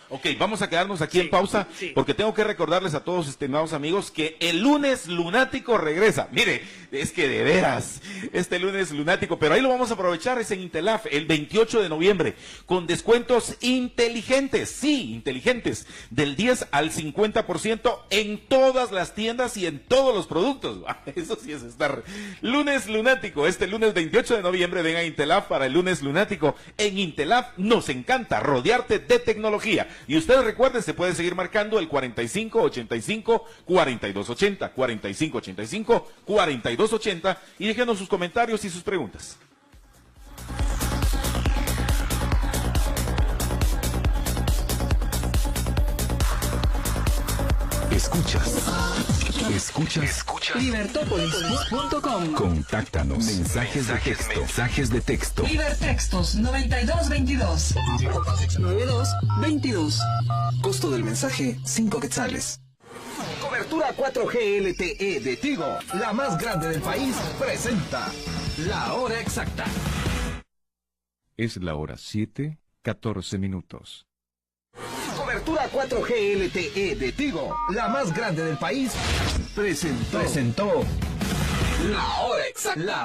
Ok, vamos a quedarnos aquí en pausa porque tengo que recordarles a todos, estimados amigos, que el lunes lunático regresa. Mire, es que de veras, este lunes lunático, pero ahí lo vamos a aprovechar, es en Intelaf, el 28 de noviembre, con descuentos inteligentes, sí, inteligentes, del 10 al 50% en todas las tiendas y en todos los productos. Eso sí es estar. Lunes lunático, este lunes 28 de noviembre, ven a Intelaf para el lunes lunático. En Intelaf nos encanta rodearte de tecnología. Y ustedes recuerden, se puede seguir marcando el 4585-4280, 4585-4280 y déjenos sus comentarios y sus preguntas. Escuchas. Libertópolis.com. Contáctanos. Mensajes de texto. Libertextos 9222. 9222. Costo del mensaje 5 quetzales. Cobertura 4G LTE de Tigo, la más grande del país, presenta la hora exacta. Es la hora 7:14. Cobertura 4G LTE de Tigo, la más grande del país, presentó la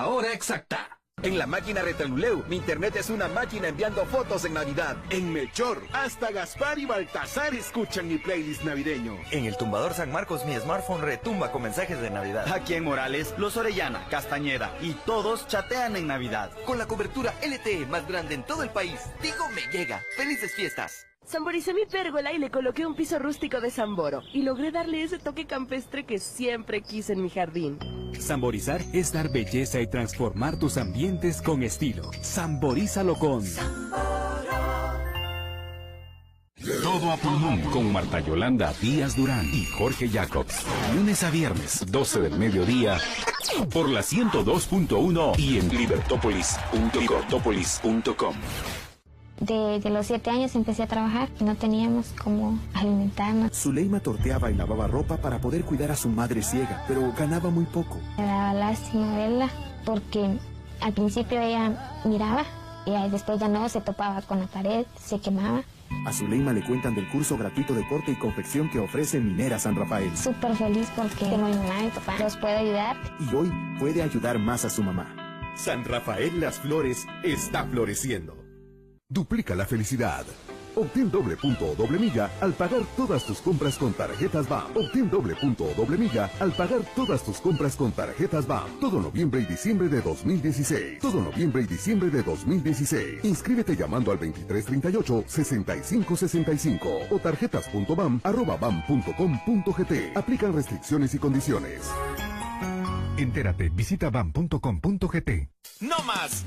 hora exacta. En la máquina Retaluleu, mi internet es una máquina enviando fotos en Navidad. En Melchor, hasta Gaspar y Baltasar escuchan mi playlist navideño. En el tumbador San Marcos, mi smartphone retumba con mensajes de Navidad. Aquí en Morales, los Orellana, Castañeda y todos chatean en Navidad. Con la cobertura LTE más grande en todo el país, Tigo me llega. ¡Felices fiestas! Samboricé mi pérgola y le coloqué un piso rústico de Samboro. Y logré darle ese toque campestre que siempre quise en mi jardín. Samborizar es dar belleza y transformar tus ambientes con estilo. Samborízalo con Todo a pulmón con Marta Yolanda Díaz Durán y Jorge Jacobs. Lunes a viernes, 12 del mediodía, por la 102.1 y en libertópolis.com. Desde los 7 años empecé a trabajar y no teníamos cómo alimentarnos. Zuleima torteaba y lavaba ropa para poder cuidar a su madre ciega, pero ganaba muy poco. Me daba lástima verla porque al principio ella miraba y después ya no, se topaba con la pared, se quemaba. A Zuleima le cuentan del curso gratuito de corte y confección que ofrece Minera San Rafael. Súper feliz porque mi mamá y mi papá los puede ayudar. Y hoy puede ayudar más a su mamá. San Rafael Las Flores está floreciendo. Duplica la felicidad. Obtén doble punto o doble milla al pagar todas tus compras con tarjetas BAM. Obtén doble punto o doble milla al pagar todas tus compras con tarjetas BAM. Todo noviembre y diciembre de 2016. Todo noviembre y diciembre de 2016. Inscríbete llamando al 2338-6565 o tarjetas.bam@bam.com.gt. Aplican restricciones y condiciones. Entérate, visita bam.com.gt. ¡No más!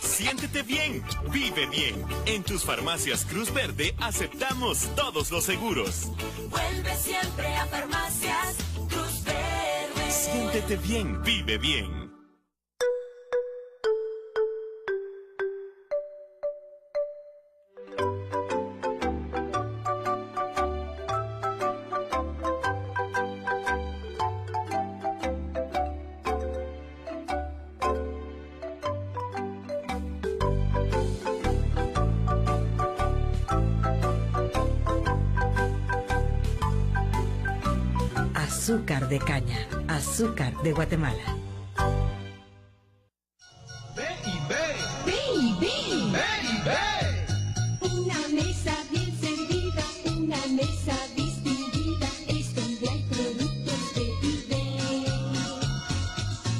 Siéntete bien, vive bien. En tus farmacias Cruz Verde aceptamos todos los seguros. Vuelve siempre a Farmacias Cruz Verde. Siéntete bien, vive bien. Azúcar de caña, azúcar de Guatemala. Ve y ve. Ve y ve. Ve y ve. Una mesa bien servida, una mesa distinguida, es donde hay productos de Vive.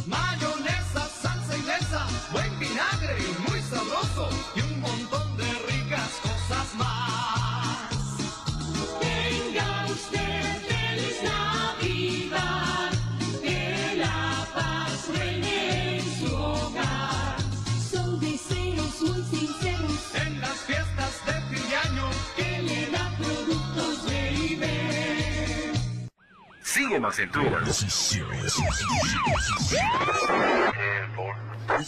Mayonesa, salsa inglesa, buen vinagre y muy sabroso y un montón de ricas cosas más. Tenga usted feliz Navidad, que la paz reine en su hogar. Son deseos muy sinceros en las fiestas de fin de año que le da productos de Vive. Síguenos en Twitter.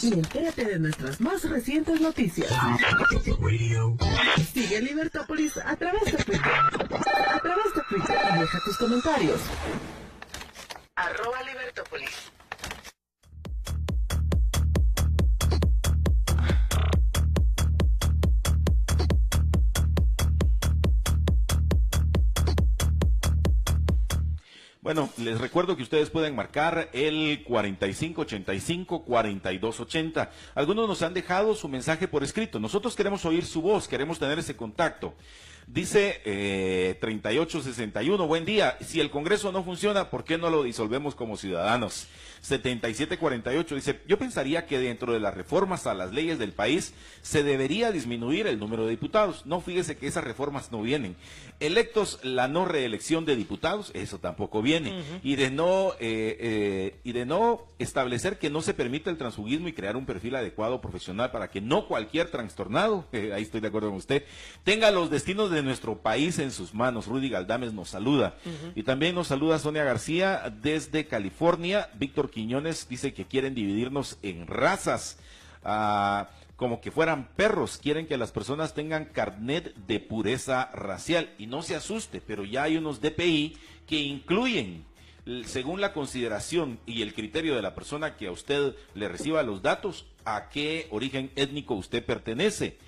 Y entérate de nuestras más recientes noticias. Sigue Libertópolis a través de Twitter. Y deja tus comentarios. @Libertópolis. Bueno, les recuerdo que ustedes pueden marcar el 4585-4280. Algunos nos han dejado su mensaje por escrito. Nosotros queremos oír su voz, queremos tener ese contacto. Dice 3861, buen día. Si el Congreso no funciona, ¿por qué no lo disolvemos como ciudadanos? 7748 dice, yo pensaría que dentro de las reformas a las leyes del país se debería disminuir el número de diputados. No, fíjese que esas reformas no vienen. Electos, la no reelección de diputados, eso tampoco viene. Y de no establecer que no se permita el transfugismo y crear un perfil adecuado profesional para que no cualquier trastornado, ahí estoy de acuerdo con usted, tenga los destinos de nuestro país en sus manos. Rudy Galdames nos saluda. Y también nos saluda Sonia García desde California. Víctor Quiñones dice que quieren dividirnos en razas, como que fueran perros. Quieren que las personas tengan carnet de pureza racial. Y no se asuste, pero ya hay unos DPI que incluyen, según la consideración y el criterio de la persona que a usted le reciba los datos, a qué origen étnico usted pertenece.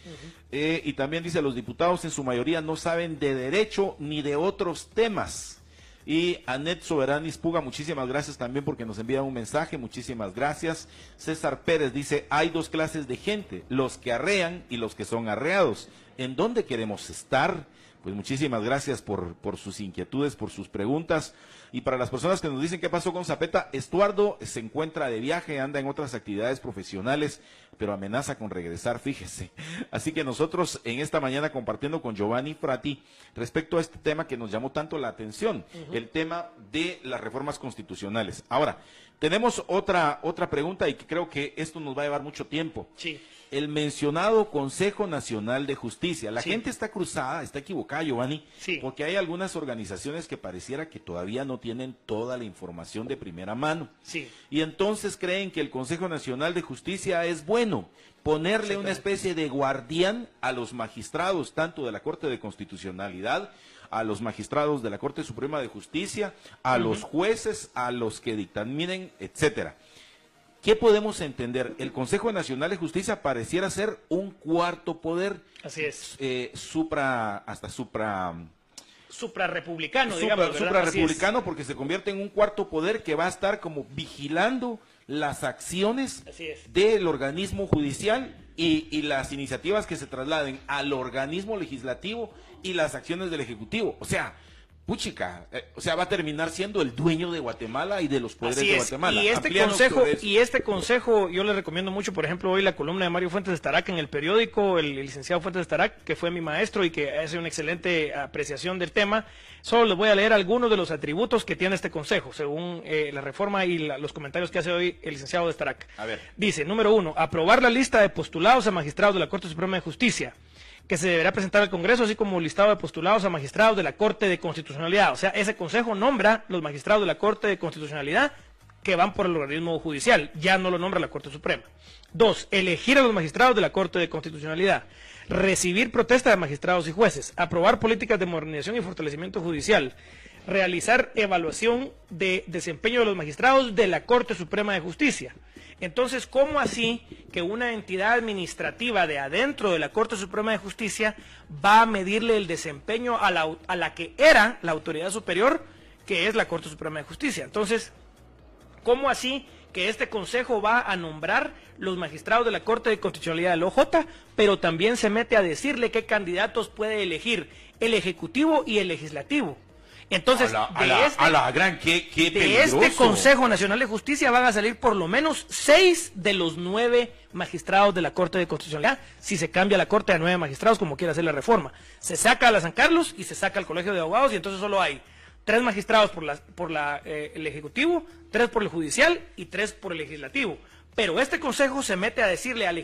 Y también dice, los diputados en su mayoría no saben de derecho ni de otros temas. Y Anet Soberanis Puga, muchísimas gracias también porque nos envía un mensaje, muchísimas gracias. César Pérez dice, hay dos clases de gente, los que arrean y los que son arreados. ¿En dónde queremos estar? Pues muchísimas gracias por sus inquietudes, por sus preguntas. Y para las personas que nos dicen qué pasó con Zapeta, Estuardo se encuentra de viaje, anda en otras actividades profesionales, pero amenaza con regresar, fíjese. Así que nosotros en esta mañana compartiendo con Giovanni Frati respecto a este tema que nos llamó tanto la atención, el tema de las reformas constitucionales. Ahora, tenemos otra pregunta y que creo que esto nos va a llevar mucho tiempo. Sí. El mencionado Consejo Nacional de Justicia. La gente está cruzada, está equivocada, Giovanni, porque hay algunas organizaciones que pareciera que todavía no tienen toda la información de primera mano. Y entonces creen que el Consejo Nacional de Justicia es bueno. Ponerle una especie de guardián a los magistrados, tanto de la Corte de Constitucionalidad, a los magistrados de la Corte Suprema de Justicia, a los jueces, a los que dictaminen, etcétera. ¿Qué podemos entender? El Consejo Nacional de Justicia pareciera ser un cuarto poder. Así es. Suprarrepublicano, digamos. Suprarrepublicano, porque se convierte en un cuarto poder que va a estar como vigilando las acciones del organismo judicial y las iniciativas que se trasladen al organismo legislativo y las acciones del Ejecutivo. O sea, puchica, va a terminar siendo el dueño de Guatemala y de los poderes de Guatemala. Y este consejo, yo le recomiendo mucho, por ejemplo, hoy la columna de Mario Fuentes de Starac en el periódico, el licenciado Fuentes de Starac, que fue mi maestro y que hace una excelente apreciación del tema. Solo les voy a leer algunos de los atributos que tiene este consejo, según la reforma y los comentarios que hace hoy el licenciado de Starac. A ver. Dice, número 1, aprobar la lista de postulados a magistrados de la Corte Suprema de Justicia, que se deberá presentar al Congreso, así como un listado de postulados a magistrados de la Corte de Constitucionalidad. O sea, ese consejo nombra los magistrados de la Corte de Constitucionalidad que van por el organismo judicial, ya no lo nombra la Corte Suprema. 2, elegir a los magistrados de la Corte de Constitucionalidad, recibir protesta de magistrados y jueces, aprobar políticas de modernización y fortalecimiento judicial, realizar evaluación de desempeño de los magistrados de la Corte Suprema de Justicia. Entonces, ¿cómo así que una entidad administrativa de adentro de la Corte Suprema de Justicia va a medirle el desempeño a la que era la autoridad superior, que es la Corte Suprema de Justicia? Entonces, ¿cómo así que este consejo va a nombrar los magistrados de la Corte de Constitucionalidad del OJ, pero también se mete a decirle qué candidatos puede elegir el Ejecutivo y el Legislativo? Entonces, de este Consejo Nacional de Justicia van a salir por lo menos 6 de los 9 magistrados de la Corte de Constitucionalidad, si se cambia la Corte a 9 magistrados, como quiere hacer la reforma. Se saca a la San Carlos y se saca al Colegio de Abogados, y entonces solo hay 3 magistrados por el Ejecutivo, 3 por el Judicial y 3 por el Legislativo. Pero este consejo se mete a decirle al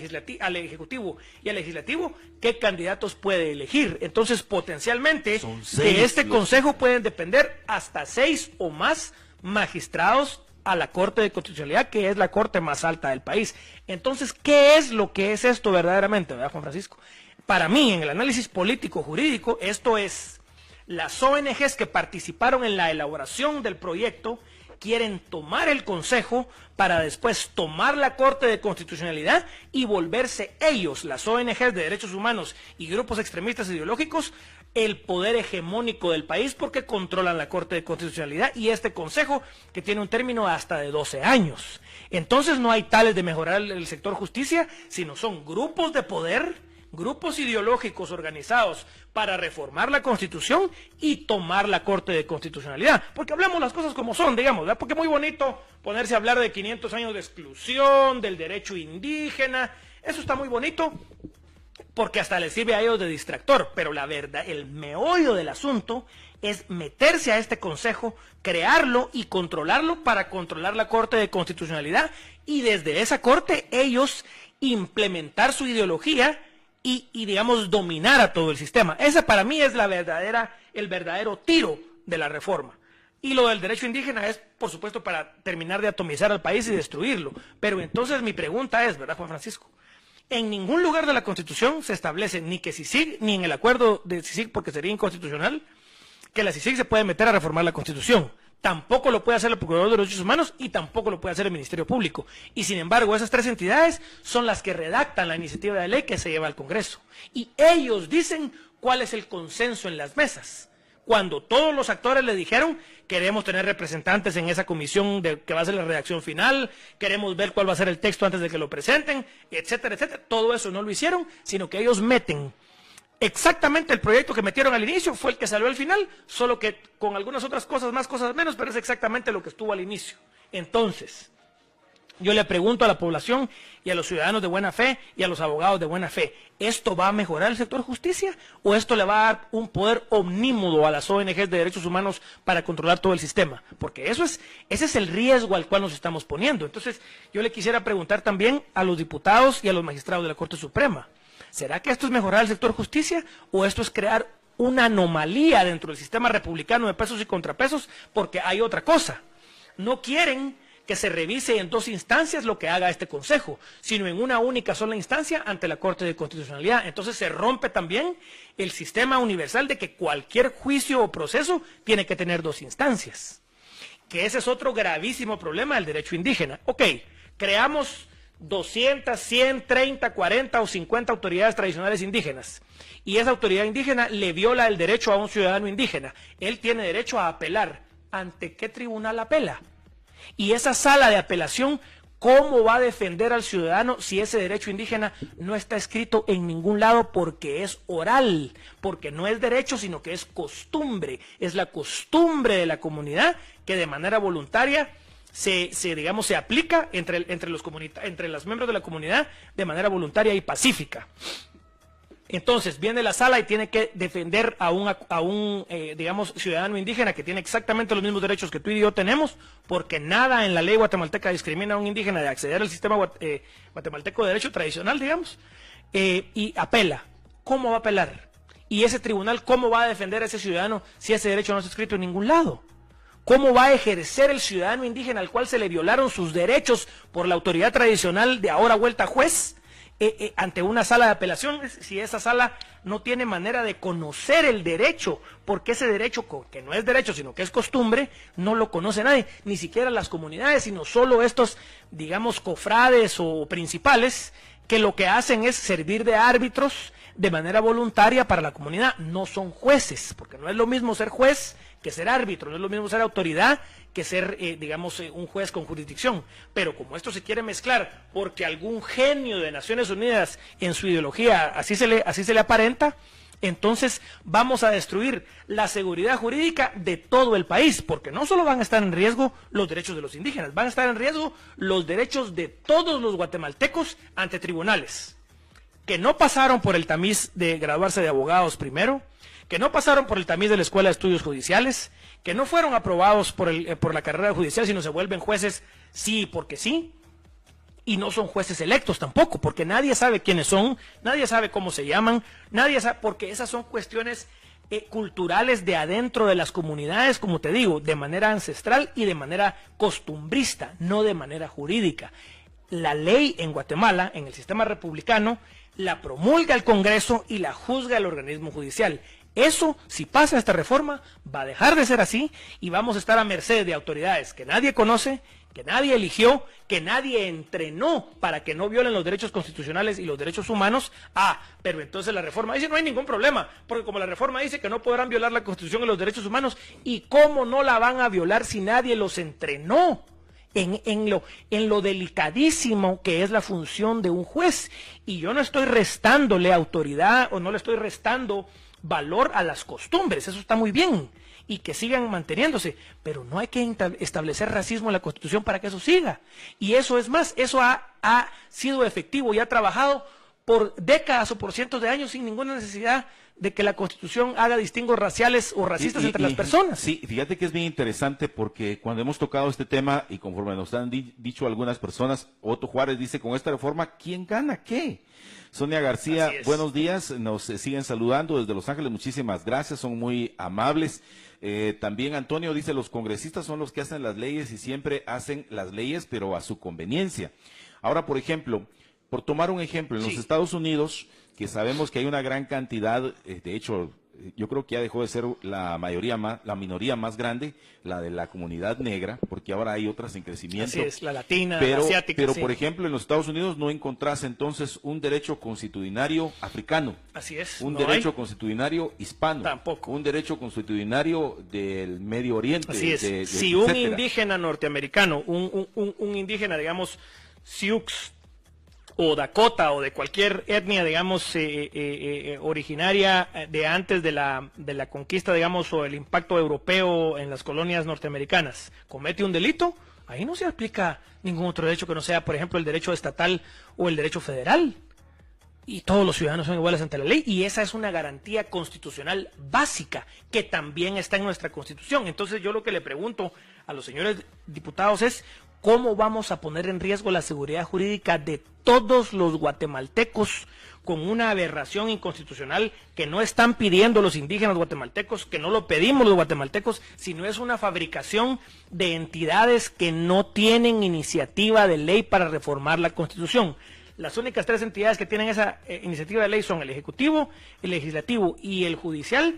Ejecutivo y al Legislativo qué candidatos puede elegir. Entonces, potencialmente, de este consejo pueden depender hasta 6 o más magistrados a la Corte de Constitucionalidad, que es la corte más alta del país. Entonces, ¿qué es lo que es esto verdaderamente, verdad, Juan Francisco? Para mí, en el análisis político-jurídico, esto es: las ONGs que participaron en la elaboración del proyecto quieren tomar el Consejo para después tomar la Corte de Constitucionalidad y volverse ellos, las ONGs de derechos humanos y grupos extremistas ideológicos, el poder hegemónico del país porque controlan la Corte de Constitucionalidad y este Consejo que tiene un término hasta de 12 años. Entonces no hay tales de mejorar el sector justicia, sino son grupos de poder, grupos ideológicos organizados para reformar la Constitución y tomar la Corte de Constitucionalidad. Porque hablamos las cosas como son, digamos, ¿verdad? Porque es muy bonito ponerse a hablar de 500 años de exclusión, del derecho indígena, eso está muy bonito, porque hasta les sirve a ellos de distractor, pero la verdad, el meollo del asunto es meterse a este consejo, crearlo y controlarlo para controlar la Corte de Constitucionalidad y desde esa Corte ellos implementar su ideología y digamos dominar a todo el sistema. Ese para mí es el verdadero tiro de la reforma. Y lo del derecho indígena es, por supuesto, para terminar de atomizar al país y destruirlo. Pero entonces mi pregunta es, ¿verdad, Juan Francisco? En ningún lugar de la Constitución se establece ni que CICIG, ni en el acuerdo de CICIG, porque sería inconstitucional, que la CICIG se puede meter a reformar la Constitución. Tampoco lo puede hacer el Procurador de Derechos Humanos y tampoco lo puede hacer el Ministerio Público. Y sin embargo, esas tres entidades son las que redactan la iniciativa de ley que se lleva al Congreso. Y ellos dicen cuál es el consenso en las mesas. Cuando todos los actores le dijeron, queremos tener representantes en esa comisión que va a ser la redacción final, queremos ver cuál va a ser el texto antes de que lo presenten, etcétera, etcétera. Todo eso no lo hicieron, sino que ellos meten exactamente el proyecto que metieron al inicio, fue el que salió al final, solo que con algunas otras cosas más, cosas menos, pero es exactamente lo que estuvo al inicio. Entonces, yo le pregunto a la población y a los ciudadanos de buena fe y a los abogados de buena fe, ¿esto va a mejorar el sector justicia o esto le va a dar un poder omnímodo a las ONGs de derechos humanos para controlar todo el sistema? Porque ese es el riesgo al cual nos estamos poniendo. Entonces, yo le quisiera preguntar también a los diputados y a los magistrados de la Corte Suprema, ¿será que esto es mejorar el sector justicia o esto es crear una anomalía dentro del sistema republicano de pesos y contrapesos? Porque hay otra cosa, no quieren que se revise en dos instancias lo que haga este Consejo, sino en una única sola instancia ante la Corte de Constitucionalidad. Entonces se rompe también el sistema universal de que cualquier juicio o proceso tiene que tener dos instancias, que ese es otro gravísimo problema del derecho indígena. Ok, creamos 200, 100, 30, 40 o 50 autoridades tradicionales indígenas, y esa autoridad indígena le viola el derecho a un ciudadano indígena. Él tiene derecho a apelar. ¿Ante qué tribunal apela? Y esa sala de apelación, ¿cómo va a defender al ciudadano si ese derecho indígena no está escrito en ningún lado porque es oral? Porque no es derecho, sino que es costumbre. Es la costumbre de la comunidad que de manera voluntaria se aplica entre los miembros de la comunidad de manera voluntaria y pacífica. Entonces viene la sala y tiene que defender a un ciudadano indígena que tiene exactamente los mismos derechos que tú y yo tenemos, porque nada en la ley guatemalteca discrimina a un indígena de acceder al sistema guatemalteco de derecho tradicional, digamos, y apela. ¿Cómo va a apelar? Y ese tribunal, ¿cómo va a defender a ese ciudadano si ese derecho no está escrito en ningún lado? ¿Cómo va a ejercer el ciudadano indígena al cual se le violaron sus derechos por la autoridad tradicional de ahora vuelta juez? Ante una sala de apelación, si esa sala no tiene manera de conocer el derecho, porque ese derecho, que no es derecho, sino que es costumbre, no lo conoce nadie, ni siquiera las comunidades, sino solo estos, digamos, cofrades o principales, que lo que hacen es servir de árbitros de manera voluntaria para la comunidad. No son jueces, porque no es lo mismo ser juez que ser árbitro, no es lo mismo ser autoridad que ser, un juez con jurisdicción. Pero como esto se quiere mezclar porque algún genio de Naciones Unidas en su ideología así se le aparenta, entonces vamos a destruir la seguridad jurídica de todo el país, porque no solo van a estar en riesgo los derechos de los indígenas, van a estar en riesgo los derechos de todos los guatemaltecos ante tribunales que no pasaron por el tamiz de graduarse de abogados primero, que no pasaron por el tamiz de la Escuela de Estudios Judiciales, que no fueron aprobados por la carrera judicial, sino se vuelven jueces sí porque sí, y no son jueces electos tampoco, porque nadie sabe quiénes son, nadie sabe cómo se llaman, nadie sabe, porque esas son cuestiones culturales de adentro de las comunidades, como te digo, de manera ancestral y de manera costumbrista, no de manera jurídica. La ley en Guatemala, en el sistema republicano, la promulga el Congreso y la juzga el organismo judicial. Eso, si pasa esta reforma, va a dejar de ser así y vamos a estar a merced de autoridades que nadie conoce, que nadie eligió, que nadie entrenó para que no violen los derechos constitucionales y los derechos humanos. Pero entonces la reforma dice no hay ningún problema, porque como la reforma dice que no podrán violar la Constitución y los derechos humanos, ¿y cómo no la van a violar si nadie los entrenó en lo delicadísimo que es la función de un juez? Y yo no estoy restándole autoridad o no le estoy restando valor a las costumbres, eso está muy bien, y que sigan manteniéndose, pero no hay que establecer racismo en la Constitución para que eso siga. Y eso es más, eso ha sido efectivo y ha trabajado por décadas o por cientos de años sin ninguna necesidad de que la Constitución haga distingos raciales o racistas entre las personas. Sí, fíjate que es bien interesante porque cuando hemos tocado este tema y conforme nos han dicho algunas personas, Otto Juárez dice, con esta reforma, ¿quién gana qué? Sonia García, buenos días, nos siguen saludando desde Los Ángeles, muchísimas gracias, son muy amables. También Antonio dice, los congresistas son los que hacen las leyes y siempre hacen las leyes, pero a su conveniencia. Ahora, por ejemplo, por tomar un ejemplo, en los Estados Unidos, que sabemos que hay una gran cantidad, de hecho, yo creo que ya dejó de ser la minoría más grande, la de la comunidad negra, porque ahora hay otras en crecimiento. Así es, la latina, la asiática. Pero, por ejemplo, en los Estados Unidos no encontrás entonces un derecho constitucionario africano. Así es. Un derecho constitucionario hispano. Tampoco. Un derecho constitucionario del Medio Oriente. Así es. Si un indígena norteamericano, un indígena, digamos, Sioux, o Dakota o de cualquier etnia, digamos, originaria de antes de la conquista, digamos, o el impacto europeo en las colonias norteamericanas, comete un delito, ahí no se aplica ningún otro derecho que no sea, por ejemplo, el derecho estatal o el derecho federal. Y todos los ciudadanos son iguales ante la ley, y esa es una garantía constitucional básica que también está en nuestra Constitución. Entonces yo lo que le pregunto a los señores diputados es, ¿cómo vamos a poner en riesgo la seguridad jurídica de todos los guatemaltecos con una aberración inconstitucional que no están pidiendo los indígenas guatemaltecos, que no lo pedimos los guatemaltecos, sino es una fabricación de entidades que no tienen iniciativa de ley para reformar la Constitución? Las únicas tres entidades que tienen esa iniciativa de ley son el Ejecutivo, el Legislativo y el Judicial,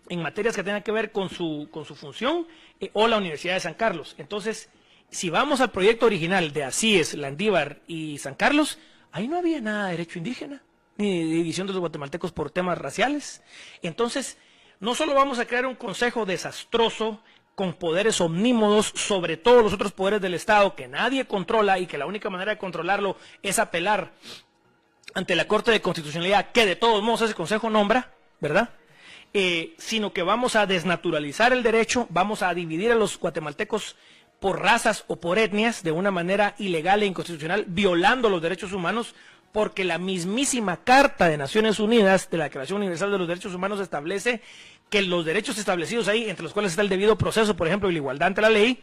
en materias que tengan que ver con su función, o la Universidad de San Carlos. Entonces, si vamos al proyecto original de Asíes, Landívar y San Carlos, ahí no había nada de derecho indígena, ni de división de los guatemaltecos por temas raciales. Entonces, no solo vamos a crear un consejo desastroso con poderes omnímodos sobre todos los otros poderes del Estado que nadie controla y que la única manera de controlarlo es apelar ante la Corte de Constitucionalidad, que de todos modos ese consejo nombra, ¿verdad? Sino que vamos a desnaturalizar el derecho, vamos a dividir a los guatemaltecos por razas o por etnias de una manera ilegal e inconstitucional, violando los derechos humanos, porque la mismísima Carta de Naciones Unidas de la Declaración Universal de los Derechos Humanos establece que los derechos establecidos ahí, entre los cuales está el debido proceso, por ejemplo, y la igualdad ante la ley,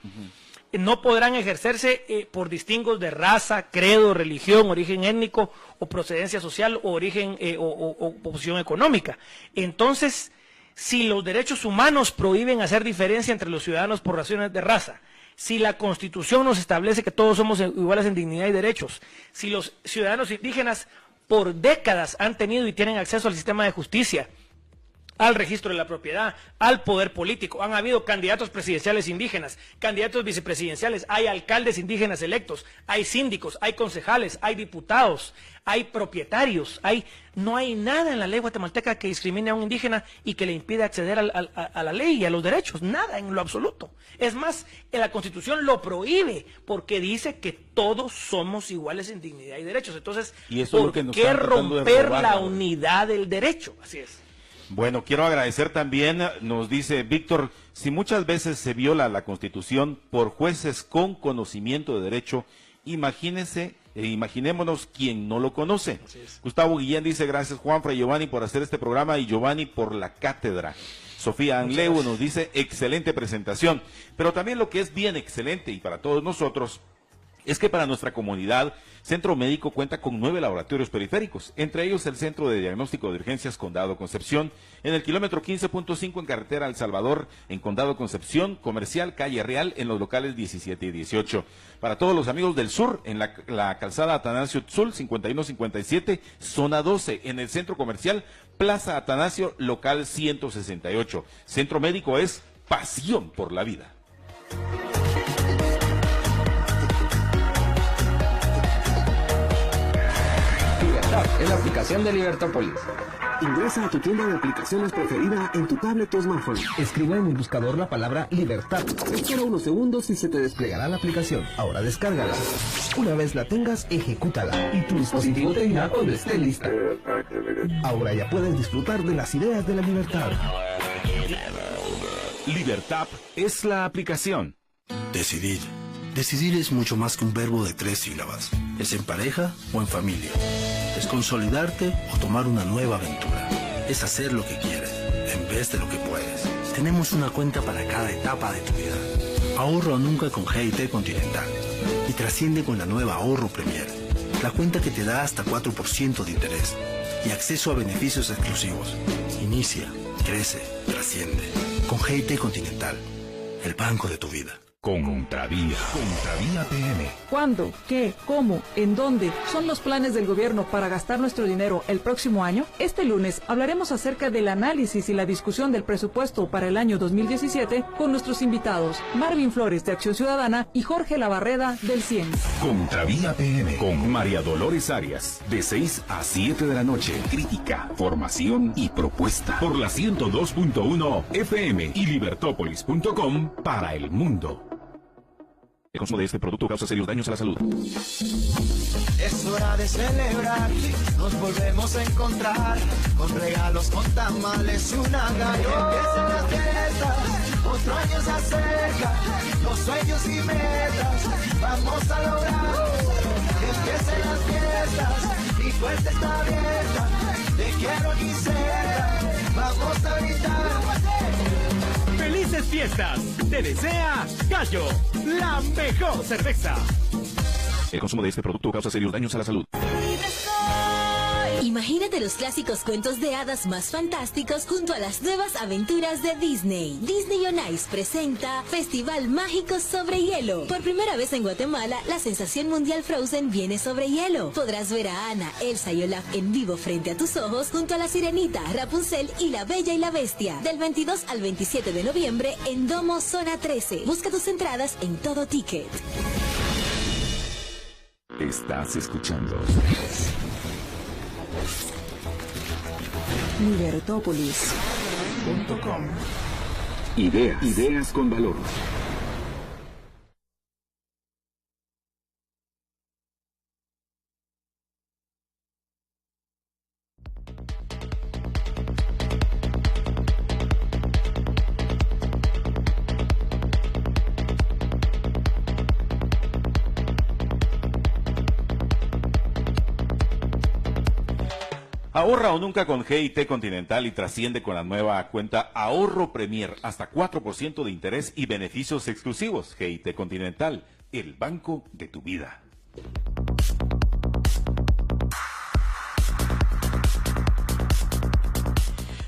no podrán ejercerse por distingos de raza, credo, religión, origen étnico o procedencia social o origen o posición económica. Entonces, si los derechos humanos prohíben hacer diferencia entre los ciudadanos por razones de raza, si la Constitución nos establece que todos somos iguales en dignidad y derechos, si los ciudadanos indígenas por décadas han tenido y tienen acceso al sistema de justicia, al registro de la propiedad, al poder político, han habido candidatos presidenciales indígenas, candidatos vicepresidenciales, hay alcaldes indígenas electos, hay síndicos, hay concejales, hay diputados, hay propietarios, no hay nada en la ley guatemalteca que discrimine a un indígena y que le impida acceder a la ley y a los derechos, nada en lo absoluto. Es más, la Constitución lo prohíbe porque dice que todos somos iguales en dignidad y derechos. Entonces, ¿por qué romper la unidad del derecho? Así es. Bueno, quiero agradecer también, nos dice Víctor, si muchas veces se viola la Constitución por jueces con conocimiento de derecho, imaginémonos quien no lo conoce. Gustavo Guillén dice, gracias Juanfra y Giovanni por hacer este programa y Giovanni por la cátedra. Sofía Anleu nos dice, excelente presentación, pero también lo que es bien excelente y para todos nosotros es que para nuestra comunidad, Centro Médico cuenta con 9 laboratorios periféricos, entre ellos el Centro de Diagnóstico de Urgencias Condado Concepción, en el kilómetro 15.5 en carretera El Salvador, en Condado Concepción, Comercial, Calle Real, en los locales 17 y 18. Para todos los amigos del sur, en la calzada Atanasio Tzul, 5157, zona 12, en el Centro Comercial, Plaza Atanasio, local 168. Centro Médico es pasión por la vida. Es la aplicación de Libertópolis. Ingresa a tu tienda de aplicaciones preferida en tu tablet o smartphone. Escribe en el buscador la palabra Libertad. Espera unos segundos y se te desplegará la aplicación. Ahora descárgala. Una vez la tengas, ejecútala. Y tu dispositivo te dirá cuando esté lista. Ahora ya puedes disfrutar de las ideas de la libertad. Libertad es la aplicación. Decidir. Decidir es mucho más que un verbo de 3 sílabas. Es en pareja o en familia. Es consolidarte o tomar una nueva aventura. Es hacer lo que quieres en vez de lo que puedes. Tenemos una cuenta para cada etapa de tu vida. Ahorra nunca con GIT Continental. Y trasciende con la nueva Ahorro Premier. La cuenta que te da hasta 4% de interés. Y acceso a beneficios exclusivos. Inicia, crece, trasciende. Con GIT Continental. El banco de tu vida. Contravía. Contravía PM. ¿Cuándo? ¿Qué? ¿Cómo? ¿En dónde? ¿Son los planes del gobierno para gastar nuestro dinero el próximo año? Este lunes hablaremos acerca del análisis y la discusión del presupuesto para el año 2017 con nuestros invitados Marvin Flores de Acción Ciudadana y Jorge Labarreda del CIEN. Contravía PM con María Dolores Arias de 6 a 7 de la noche. Crítica, formación y propuesta por la 102.1 FM y libertópolis.com para el mundo. El consumo de este producto causa serios daños a la salud. Es hora de celebrar, nos volvemos a encontrar, con regalos, con tamales y una galleta. Empiezan las fiestas, otro año se acerca, los sueños y metas, vamos a lograr. Empiezan las fiestas, mi puerta está abierta, te quiero ni cerca, vamos a gritar. ¡Felices fiestas! Te desea Gallo, la mejor cerveza. El consumo de este producto causa serios daños a la salud. Imagínate los clásicos cuentos de hadas más fantásticos junto a las nuevas aventuras de Disney. Disney on Ice presenta Festival Mágico sobre Hielo. Por primera vez en Guatemala, la sensación mundial Frozen viene sobre hielo. Podrás ver a Anna, Elsa y Olaf en vivo frente a tus ojos junto a la Sirenita, Rapunzel y la Bella y la Bestia. Del 22 al 27 de noviembre en Domo Zona 13. Busca tus entradas en Todo Ticket. Estás escuchando Libertópolis.com. Ideas con valor. Ahorra o nunca con GIT Continental y trasciende con la nueva cuenta Ahorro Premier, hasta 4% de interés y beneficios exclusivos. GIT Continental, el banco de tu vida.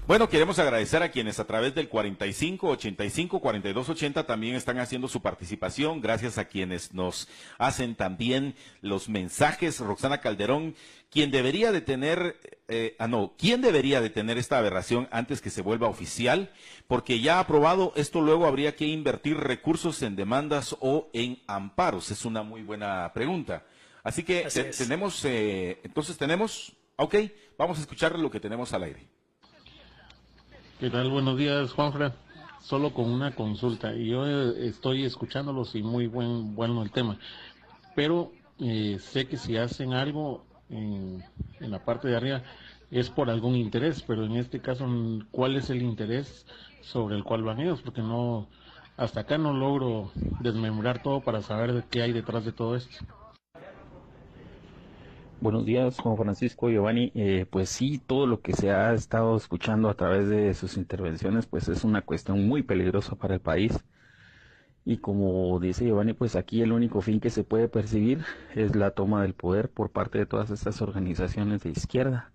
Bueno, queremos agradecer a quienes a través del 45 85 42 80 también están haciendo su participación. Gracias a quienes nos hacen también los mensajes. Roxana Calderón, ¿quién debería de tener esta aberración antes que se vuelva oficial? Porque ya aprobado, esto luego habría que invertir recursos en demandas o en amparos. Es una muy buena pregunta. Así que tenemos, vamos a escuchar lo que tenemos al aire. ¿Qué tal? Buenos días, Juanfra. Solo con una consulta. Yo estoy escuchándolos y muy bueno el tema. Pero sé que si hacen algo en la parte de arriba es por algún interés, pero en este caso, ¿cuál es el interés sobre el cual van ellos? Porque hasta acá no logro desmembrar todo para saber de qué hay detrás de todo esto. Buenos días, Juan Francisco, Giovanni. Pues sí, todo lo que se ha estado escuchando a través de sus intervenciones, pues es una cuestión muy peligrosa para el país. Y como dice Giovanni, pues aquí el único fin que se puede percibir es la toma del poder por parte de todas estas organizaciones de izquierda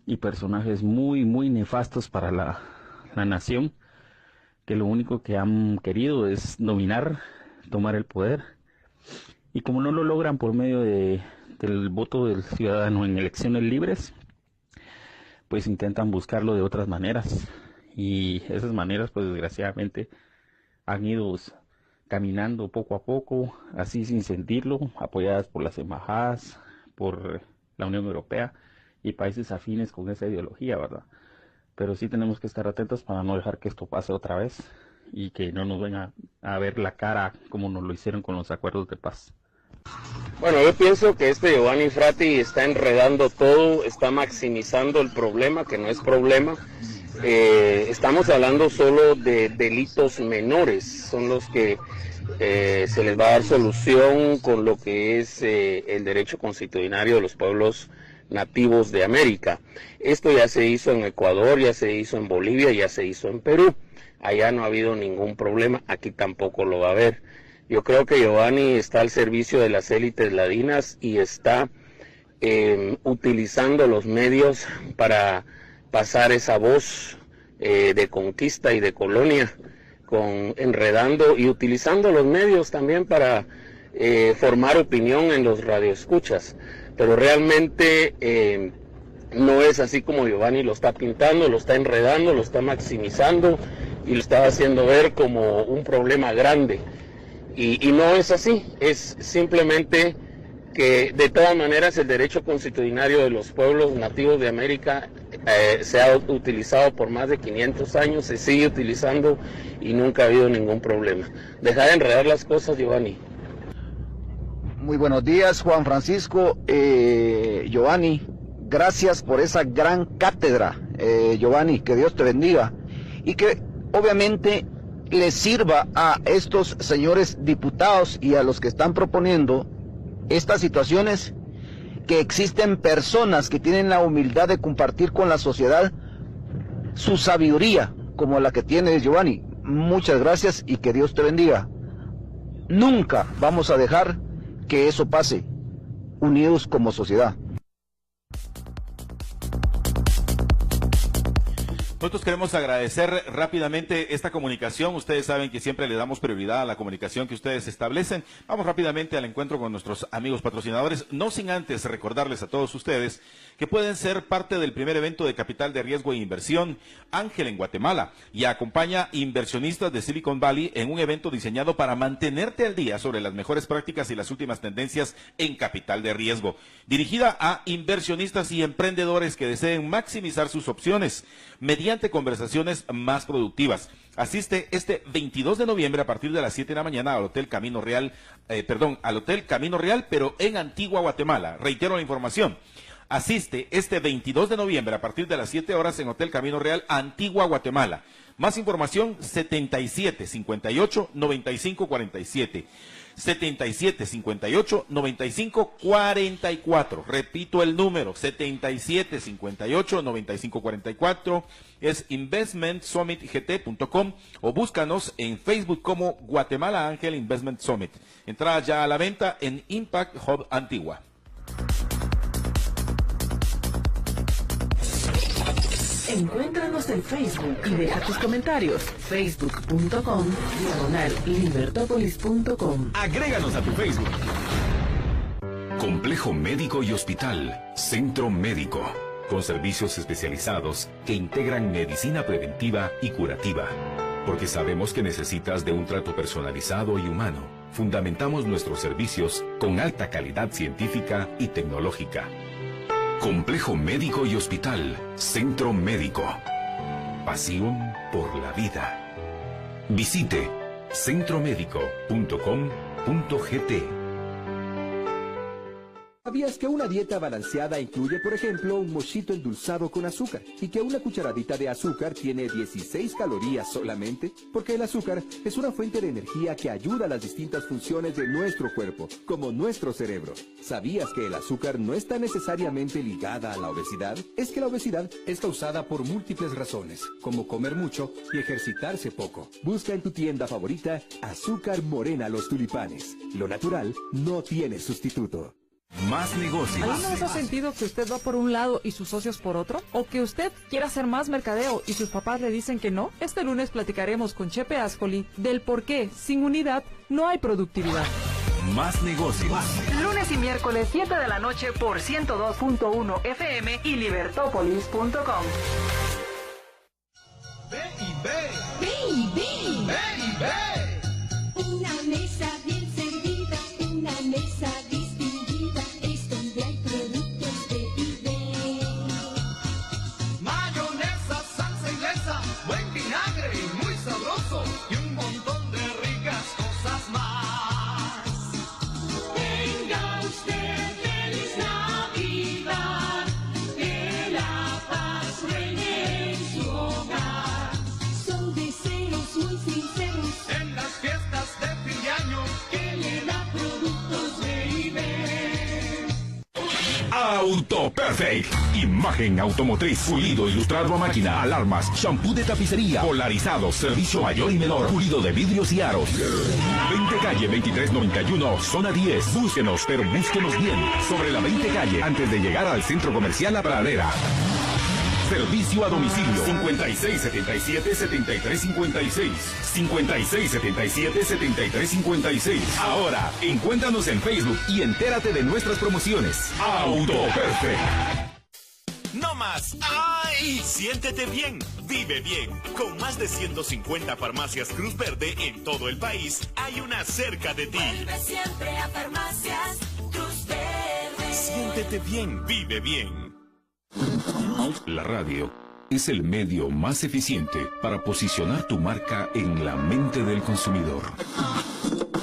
y personajes muy, muy nefastos para la nación, que lo único que han querido es dominar, tomar el poder. Y como no lo logran por medio del voto del ciudadano en elecciones libres, pues intentan buscarlo de otras maneras, y esas maneras pues desgraciadamente han ido caminando poco a poco, así sin sentirlo, apoyadas por las embajadas, por la Unión Europea y países afines con esa ideología, ¿verdad? Pero sí tenemos que estar atentos para no dejar que esto pase otra vez y que no nos venga a ver la cara como nos lo hicieron con los acuerdos de paz. Bueno, yo pienso que Giovanni Frati está enredando todo, está maximizando el problema, que no es problema. Estamos hablando solo de delitos menores, son los que se les va a dar solución con lo que es el derecho constitucional de los pueblos nativos de América. Esto ya se hizo en Ecuador, ya se hizo en Bolivia, ya se hizo en Perú. Allá no ha habido ningún problema, aquí tampoco lo va a haber. Yo creo que Giovanni está al servicio de las élites ladinas y está utilizando los medios para pasar esa voz de conquista y de colonia, enredando y utilizando los medios también para formar opinión en los radioescuchas. Pero realmente no es así como Giovanni lo está pintando, lo está enredando, lo está maximizando y lo está haciendo ver como un problema grande. Y no es así, es simplemente que de todas maneras el derecho constitucional de los pueblos nativos de América se ha utilizado por más de 500 años, se sigue utilizando y nunca ha habido ningún problema. Deja de enredar las cosas, Giovanni. Muy buenos días, Juan Francisco. Giovanni, gracias por esa gran cátedra, Giovanni, que Dios te bendiga y que obviamente les sirva a estos señores diputados y a los que están proponiendo estas situaciones, que existen personas que tienen la humildad de compartir con la sociedad su sabiduría, como la que tiene Giovanni. Muchas gracias y que Dios te bendiga. Nunca vamos a dejar que eso pase, unidos como sociedad. Nosotros queremos agradecer rápidamente esta comunicación. Ustedes saben que siempre le damos prioridad a la comunicación que ustedes establecen. Vamos rápidamente al encuentro con nuestros amigos patrocinadores, no sin antes recordarles a todos ustedes que pueden ser parte del primer evento de capital de riesgo e inversión, Ángel en Guatemala, y acompaña inversionistas de Silicon Valley en un evento diseñado para mantenerte al día sobre las mejores prácticas y las últimas tendencias en capital de riesgo, dirigida a inversionistas y emprendedores que deseen maximizar sus opciones mediante conversaciones más productivas. Asiste este 22 de noviembre a partir de las 7 de la mañana al Hotel Camino Real, pero en Antigua, Guatemala. Reitero la información. Asiste este 22 de noviembre a partir de las 7 horas en Hotel Camino Real, Antigua, Guatemala. Más información, 7758-9547. 7758-9544. Repito el número, 7758-9544. Es investmentsummitgt.com o búscanos en Facebook como Guatemala Ángel Investment Summit. Entrada ya a la venta en Impact Hub Antigua. Encuéntranos en Facebook y deja tus comentarios. Facebook.com/libertopolis.com. Agréganos a tu Facebook. Complejo Médico y Hospital, Centro Médico, con servicios especializados que integran medicina preventiva y curativa. Porque sabemos que necesitas de un trato personalizado y humano, fundamentamos nuestros servicios con alta calidad científica y tecnológica. Complejo Médico y Hospital, Centro Médico. Pasión por la vida. Visite centromédico.com.gt. ¿Sabías que una dieta balanceada incluye, por ejemplo, un mochito endulzado con azúcar y que una cucharadita de azúcar tiene 16 calorías solamente? Porque el azúcar es una fuente de energía que ayuda a las distintas funciones de nuestro cuerpo, como nuestro cerebro. ¿Sabías que el azúcar no está necesariamente ligada a la obesidad? Es que la obesidad es causada por múltiples razones, como comer mucho y ejercitarse poco. Busca en tu tienda favorita Azúcar Morena Los Tulipanes. Lo natural no tiene sustituto. Más negocios. ¿Alguna vez ha sentido que usted va por un lado y sus socios por otro? ¿O que usted quiere hacer más mercadeo y sus papás le dicen que no? Este lunes platicaremos con Chepe Ascoli del por qué sin unidad no hay productividad. Más negocios. Lunes y miércoles 7 de la noche por 102.1 FM y libertopolis.com. Ve y ve. Ve y ve. Ve y ve. Una mesa bien servida, una mesa distinguida, es donde hay productos de Ibe. Auto Perfect. Imagen automotriz, pulido, ilustrado a máquina, alarmas, shampoo de tapicería, polarizados, servicio mayor y menor, pulido de vidrios y aros. 20 calle 2391, zona 10. Búsquenos, pero búsquenos bien. Sobre la 20 calle, antes de llegar al centro comercial La Pradera. Servicio a domicilio 5677-7356 5677-7356. Ahora, encuéntranos en Facebook y entérate de nuestras promociones. Auto Perfect. No más. ¡Ay! Siéntete bien, vive bien. Con más de 150 farmacias Cruz Verde en todo el país, hay una cerca de ti. Vuelve siempre a Farmacias Cruz Verde. Siéntete bien, vive bien. La radio es el medio más eficiente para posicionar tu marca en la mente del consumidor.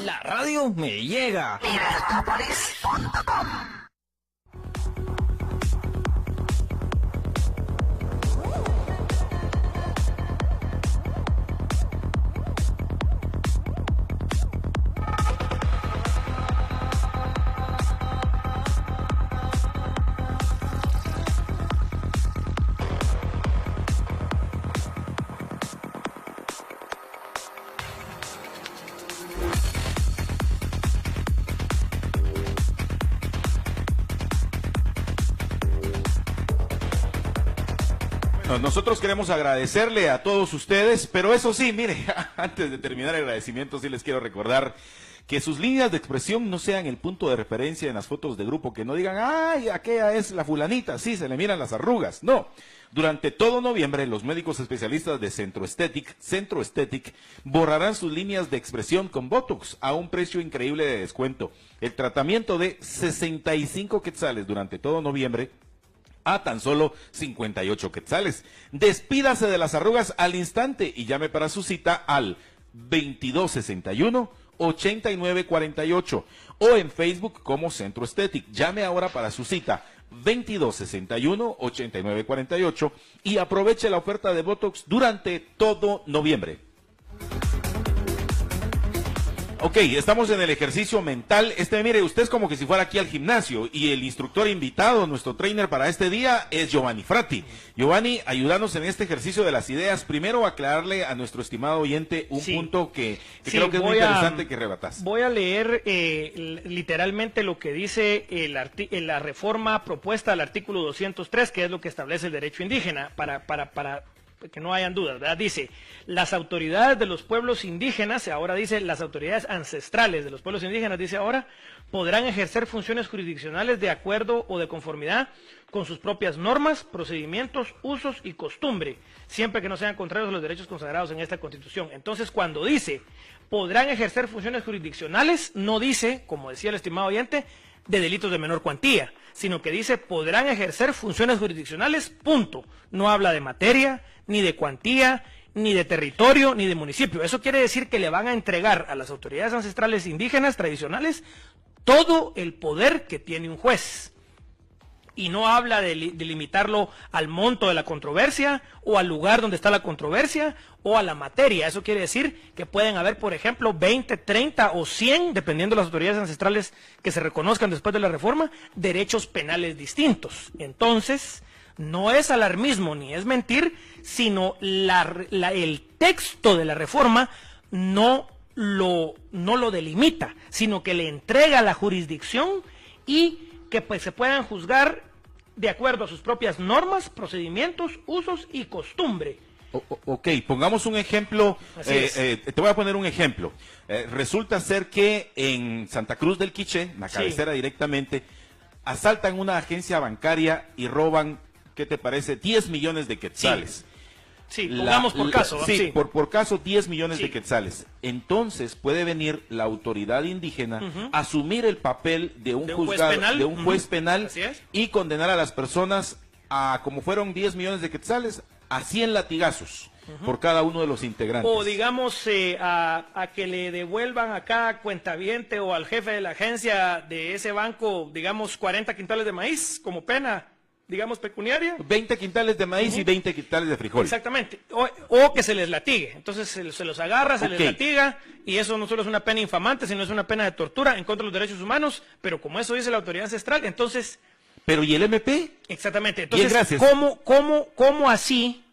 La radio me llega. Libertopolis.com. Nosotros queremos agradecerle a todos ustedes, pero eso sí, mire, antes de terminar el agradecimiento, sí les quiero recordar que sus líneas de expresión no sean el punto de referencia en las fotos de grupo, que no digan, ay, aquella es la fulanita, sí, se le miran las arrugas. No, durante todo noviembre, los médicos especialistas de Centro Esthetic, borrarán sus líneas de expresión con Botox a un precio increíble de descuento. El tratamiento de 65 quetzales durante todo noviembre, a tan solo 58 quetzales. Despídase de las arrugas al instante y llame para su cita al 2261-8948 o en Facebook como Centro Esthetic. Llame ahora para su cita 2261-8948 y aproveche la oferta de Botox durante todo noviembre. Ok, estamos en el ejercicio mental. Mire, usted es como que si fuera aquí al gimnasio y el instructor invitado, nuestro trainer para este día es Giovanni Frati. Giovanni, ayúdanos en este ejercicio de las ideas. Primero, aclararle a nuestro estimado oyente un punto que creo que es muy interesante que rebatas. Voy a leer literalmente lo que dice la reforma propuesta al artículo 203, que es lo que establece el derecho indígena, para que no hayan dudas, ¿verdad? Dice, las autoridades de los pueblos indígenas, ahora dice, las autoridades ancestrales de los pueblos indígenas, dice ahora, podrán ejercer funciones jurisdiccionales de acuerdo o de conformidad con sus propias normas, procedimientos, usos y costumbre, siempre que no sean contrarios a los derechos consagrados en esta Constitución. Entonces, cuando dice, podrán ejercer funciones jurisdiccionales, no dice, como decía el estimado oyente, de delitos de menor cuantía, sino que dice, podrán ejercer funciones jurisdiccionales, punto. No habla de materia, ni de cuantía, ni de territorio, ni de municipio. Eso quiere decir que le van a entregar a las autoridades ancestrales indígenas tradicionales todo el poder que tiene un juez. Y no habla de limitarlo al monto de la controversia, o al lugar donde está la controversia, o a la materia. Eso quiere decir que pueden haber, por ejemplo, 20, 30 o 100, dependiendo de las autoridades ancestrales que se reconozcan después de la reforma, derechos penales distintos. Entonces, no es alarmismo ni es mentir, sino el texto de la reforma no lo delimita, sino que le entrega la jurisdicción y que pues se puedan juzgar de acuerdo a sus propias normas, procedimientos, usos y costumbre. Ok, pongamos un ejemplo, te voy a poner un ejemplo. Resulta ser que en Santa Cruz del Quiché, la cabecera directamente, asaltan una agencia bancaria y roban, ¿qué te parece? 10 millones de quetzales. Sí, pongamos por caso. Sí, por caso 10 millones de quetzales. Entonces puede venir la autoridad indígena, asumir el papel de un juzgado, de un juez penal y condenar a las personas a, como fueron 10 millones de quetzales, a 100 latigazos por cada uno de los integrantes. O digamos a que le devuelvan a cada cuentaviente o al jefe de la agencia de ese banco, digamos 40 quintales de maíz como pena, digamos pecuniaria. 20 quintales de maíz y 20 quintales de frijol. Exactamente. O que se les latigue. Entonces se los agarra, se les latiga, y eso no solo es una pena infamante, sino es una pena de tortura en contra de los derechos humanos, pero como eso dice la autoridad ancestral, entonces Pero ¿y el MP? Exactamente. Entonces, bien, gracias. ¿cómo así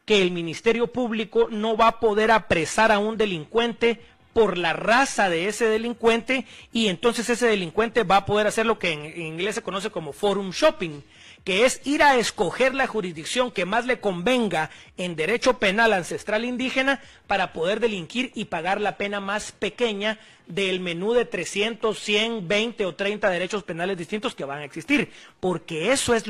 que el Ministerio Público no va a poder apresar a un delincuente por la raza de ese delincuente, y entonces ese delincuente va a poder hacer lo que en inglés se conoce como forum shopping, que es ir a escoger la jurisdicción que más le convenga en derecho penal ancestral indígena para poder delinquir y pagar la pena más pequeña del menú de 300, 100, 20 o 30 derechos penales distintos que van a existir, porque eso es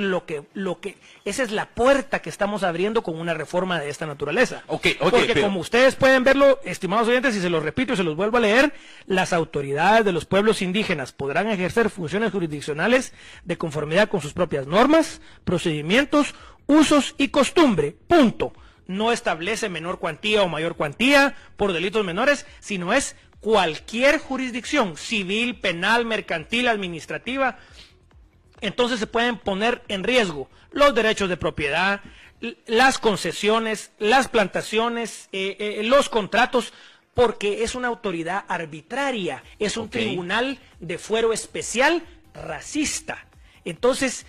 esa es la puerta que estamos abriendo con una reforma de esta naturaleza. Porque como ustedes pueden verlo, estimados oyentes, y se los repito y se los vuelvo a leer, las autoridades de los pueblos indígenas podrán ejercer funciones jurisdiccionales de conformidad con sus propias normas, procedimientos, usos y costumbre, punto. No establece menor cuantía o mayor cuantía por delitos menores, sino es cualquier jurisdicción, civil, penal, mercantil, administrativa. Entonces se pueden poner en riesgo los derechos de propiedad, las concesiones, las plantaciones, los contratos, porque es una autoridad arbitraria, es un tribunal de fuero especial racista. Entonces,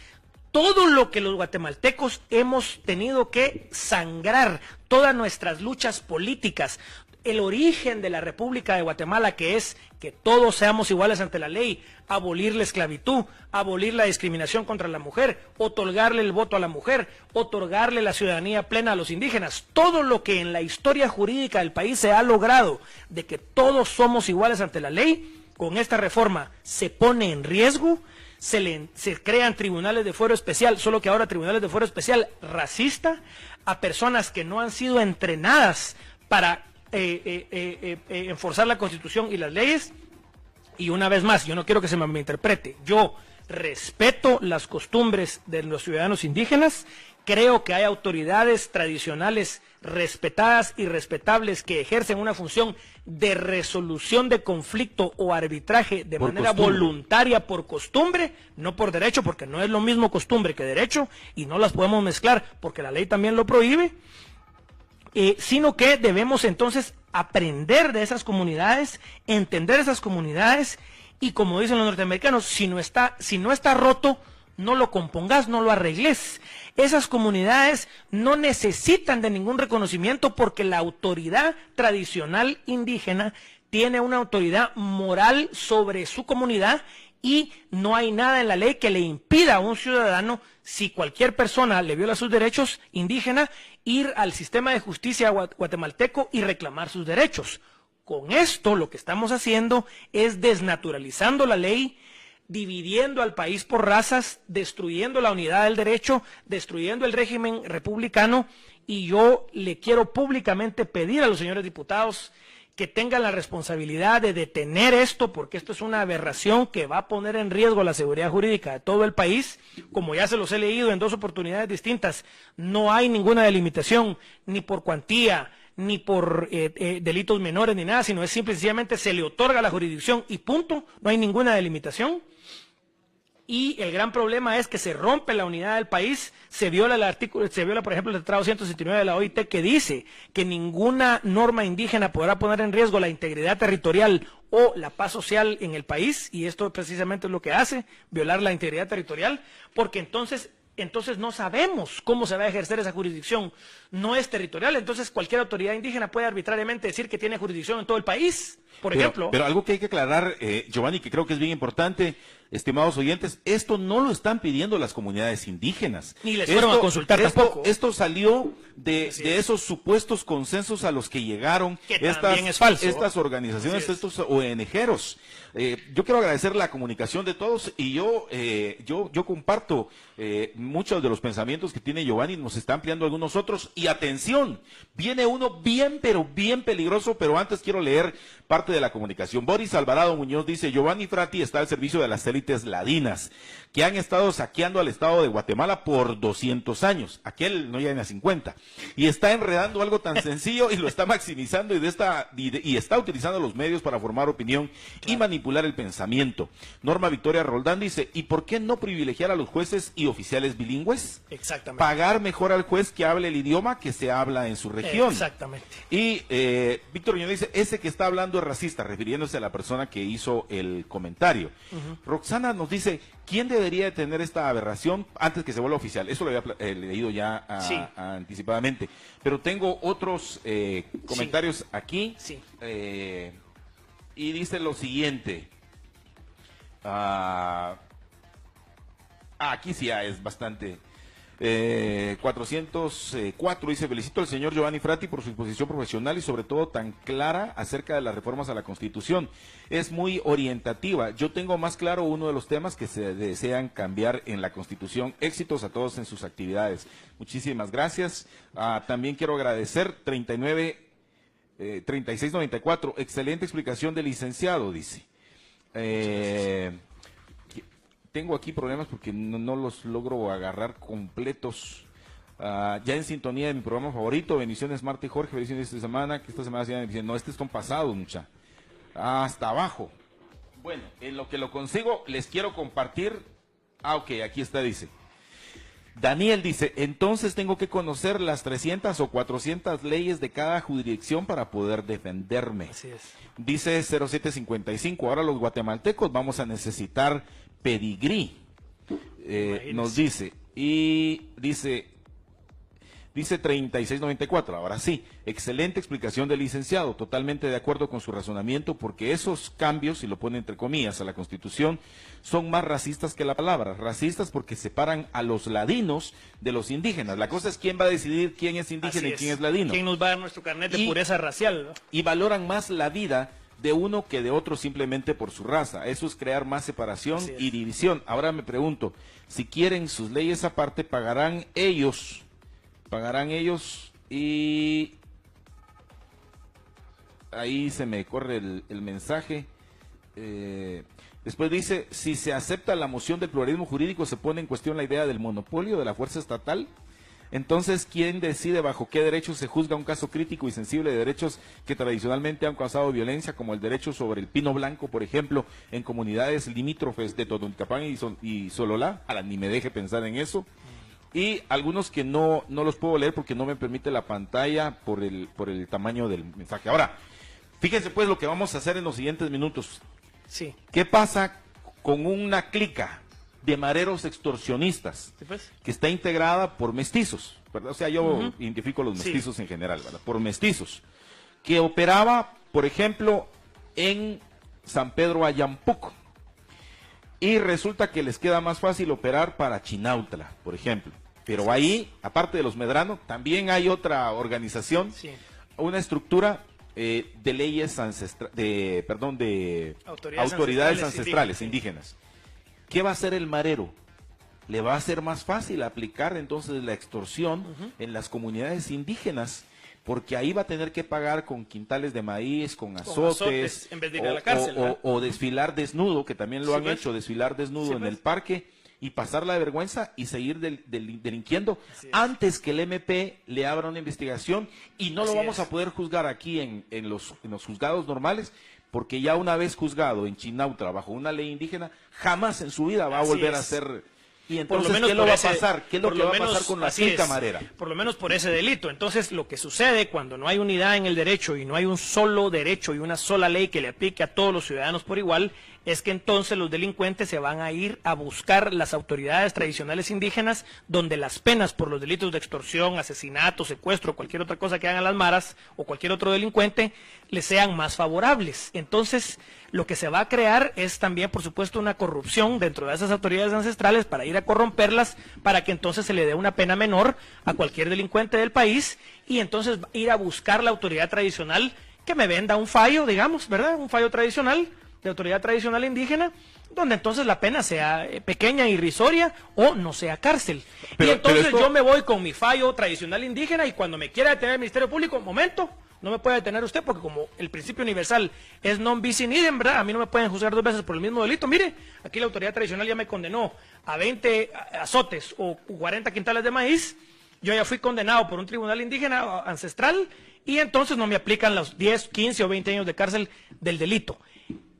todo lo que los guatemaltecos hemos tenido que sangrar, todas nuestras luchas políticas, el origen de la República de Guatemala, que es que todos seamos iguales ante la ley, abolir la esclavitud, abolir la discriminación contra la mujer, otorgarle el voto a la mujer, otorgarle la ciudadanía plena a los indígenas, todo lo que en la historia jurídica del país se ha logrado de que todos somos iguales ante la ley, con esta reforma se pone en riesgo. Se crean tribunales de fuero especial, solo que ahora tribunales de fuero especial racista, a personas que no han sido entrenadas para enforzar la Constitución y las leyes. Y una vez más, yo no quiero que se me interprete, yo respeto las costumbres de los ciudadanos indígenas, creo que hay autoridades tradicionales respetadas y respetables que ejercen una función de resolución de conflicto o arbitraje de manera voluntaria por costumbre, no por derecho, porque no es lo mismo costumbre que derecho y no las podemos mezclar porque la ley también lo prohíbe, sino que debemos entonces aprender de esas comunidades, entender esas comunidades y, como dicen los norteamericanos, si no está roto, no lo compongas, no lo arregles. Esas comunidades no necesitan de ningún reconocimiento porque la autoridad tradicional indígena tiene una autoridad moral sobre su comunidad y no hay nada en la ley que le impida a un ciudadano, si cualquier persona le viola sus derechos indígenas, ir al sistema de justicia guatemalteco y reclamar sus derechos. Con esto lo que estamos haciendo es desnaturalizando la ley, dividiendo al país por razas, destruyendo la unidad del derecho, destruyendo el régimen republicano, y yo le quiero públicamente pedir a los señores diputados que tengan la responsabilidad de detener esto, porque esto es una aberración que va a poner en riesgo la seguridad jurídica de todo el país. Como ya se los he leído en dos oportunidades distintas, no hay ninguna delimitación, ni por cuantía, ni por delitos menores, ni nada, sino es simple y sencillamente se le otorga la jurisdicción y punto, no hay ninguna delimitación. Y el gran problema es que se rompe la unidad del país, se viola por ejemplo el Tratado 169 de la OIT, que dice que ninguna norma indígena podrá poner en riesgo la integridad territorial o la paz social en el país, y esto precisamente es lo que hace, violar la integridad territorial, porque entonces no sabemos cómo se va a ejercer esa jurisdicción, no es territorial, entonces cualquier autoridad indígena puede arbitrariamente decir que tiene jurisdicción en todo el país, por ejemplo. Pero algo que hay que aclarar, Giovanni, que creo que es bien importante, estimados oyentes, esto no lo están pidiendo las comunidades indígenas. Ni les fueron a consultar tampoco. Esto salió de esos supuestos consensos a los que llegaron estas organizaciones, estos ONGeros. Yo quiero agradecer la comunicación de todos y yo comparto muchos de los pensamientos que tiene Giovanni, nos está ampliando algunos otros. Y atención, viene uno bien peligroso, pero antes quiero leer parte de la comunicación. Boris Alvarado Muñoz dice: Giovanni Frati está al servicio de las élites ladinas que han estado saqueando al Estado de Guatemala por 200 años. Aquel no llega a 50. Y está enredando algo tan sencillo y lo está maximizando y está utilizando los medios para formar opinión y manipular el pensamiento. Norma Victoria Roldán dice: ¿y por qué no privilegiar a los jueces y oficiales bilingües? Exactamente. Pagar mejor al juez que hable el idioma que se habla en su región. Exactamente. Y Víctor Muñoz dice: ese que está hablando es racista, refiriéndose a la persona que hizo el comentario. Roxana nos dice, ¿quién debería de tener esta aberración antes que se vuelva oficial? Eso lo había leído ya anticipadamente. Pero tengo otros comentarios aquí. Sí. Y dice lo siguiente. Aquí sí es bastante. 404 dice, felicito al señor Giovanni Frati por su exposición profesional y sobre todo tan clara acerca de las reformas a la Constitución. Es muy orientativa. Yo tengo más claro uno de los temas que se desean cambiar en la Constitución. Éxitos a todos en sus actividades. Muchísimas gracias. También quiero agradecer 3694, excelente explicación del licenciado, dice. Tengo aquí problemas porque no los logro agarrar completos. Ya en sintonía de mi programa favorito, bendiciones Marta y Jorge, bendiciones esta semana, que esta semana se dicen, no, son pasados, mucha. Hasta abajo. Bueno, en lo que lo consigo, les quiero compartir. Ok, aquí está, dice. Daniel dice, entonces tengo que conocer las 300 o 400 leyes de cada jurisdicción para poder defenderme. Así es. Dice 0755, ahora los guatemaltecos vamos a necesitar pedigrí, nos dice, y dice 3694, ahora sí, excelente explicación del licenciado, totalmente de acuerdo con su razonamiento, porque esos cambios, si lo pone entre comillas, a la Constitución, son más racistas que la palabra, racistas porque separan a los ladinos de los indígenas. La cosa es quién va a decidir quién es indígena y quién es ladino. ¿Quién nos va a dar nuestro carnet de pureza racial, ¿no? Y valoran más la vida de uno que de otro simplemente por su raza. Eso es crear más separación y división. Ahora me pregunto, si quieren sus leyes aparte, pagarán ellos y ahí se me corre el mensaje. Después dice, si se acepta la moción del pluralismo jurídico, se pone en cuestión la idea del monopolio de la fuerza estatal. Entonces, ¿quién decide bajo qué derechos se juzga un caso crítico y sensible de derechos que tradicionalmente han causado violencia, como el derecho sobre el pino blanco, por ejemplo, en comunidades limítrofes de Totonicapán y Sololá? Ni me deje pensar en eso. Y algunos que no los puedo leer porque no me permite la pantalla por el tamaño del mensaje. Ahora, fíjense pues lo que vamos a hacer en los siguientes minutos. Sí. ¿Qué pasa con una clica de mareros extorsionistas que está integrada por mestizos, ¿verdad? O sea, yo identifico a los mestizos en general, ¿verdad? Por mestizos, que operaba, por ejemplo, en San Pedro Ayampuco, y resulta que les queda más fácil operar para Chinautla, por ejemplo. Pero ahí, aparte de los Medrano, también hay otra organización, una estructura de leyes de autoridades ancestrales indígenas. ¿Qué va a hacer el marero? Le va a ser más fácil aplicar entonces la extorsión en las comunidades indígenas, porque ahí va a tener que pagar con quintales de maíz, con azotes, en vez de ir a la cárcel, o desfilar desnudo, que también lo han hecho, desfilar desnudo en el parque y pasar la vergüenza y seguir delinquiendo antes que el MP le abra una investigación, y no lo vamos a poder juzgar aquí en los juzgados normales, porque ya una vez juzgado en Chinautla bajo una ley indígena, jamás en su vida va a volver a ser. Y entonces, ¿qué lo va a pasar? ¿Qué es lo que va a pasar con la clica marera? Por lo menos por ese delito. Entonces, lo que sucede cuando no hay unidad en el derecho y no hay un solo derecho y una sola ley que le aplique a todos los ciudadanos por igual, es que entonces los delincuentes se van a ir a buscar las autoridades tradicionales indígenas, donde las penas por los delitos de extorsión, asesinato, secuestro, cualquier otra cosa que hagan las maras o cualquier otro delincuente, les sean más favorables. Entonces, lo que se va a crear es también, por supuesto, una corrupción dentro de esas autoridades ancestrales para ir a corromperlas, para que entonces se le dé una pena menor a cualquier delincuente del país, y entonces ir a buscar la autoridad tradicional que me venda un fallo, digamos, ¿verdad? Un fallo tradicional, de autoridad tradicional indígena, donde entonces la pena sea pequeña, irrisoria, o no sea cárcel. Y entonces yo me voy con mi fallo tradicional indígena, y cuando me quiera detener el Ministerio Público, momento, no me puede detener usted, porque como el principio universal es non bis in idem, ¿verdad? A mí no me pueden juzgar dos veces por el mismo delito. Mire, aquí la autoridad tradicional ya me condenó a 20 azotes o 40 quintales de maíz, yo ya fui condenado por un tribunal indígena ancestral, y entonces no me aplican los 10, 15 o 20 años de cárcel del delito.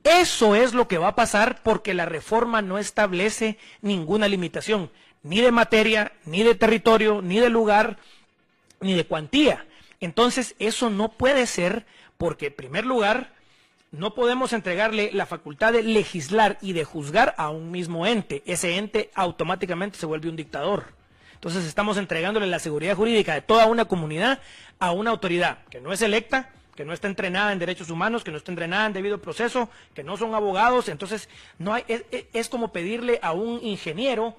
Eso es lo que va a pasar, porque la reforma no establece ninguna limitación, ni de materia, ni de territorio, ni de lugar, ni de cuantía. Entonces, eso no puede ser, porque en primer lugar, No podemos entregarle la facultad de legislar y de juzgar a un mismo ente. Ese ente automáticamente se vuelve un dictador. Entonces estamos entregándole la seguridad jurídica de toda una comunidad a una autoridad que no es electa, que no está entrenada en derechos humanos, que no está entrenada en debido proceso, que no son abogados. Entonces no hay, es como pedirle a un ingeniero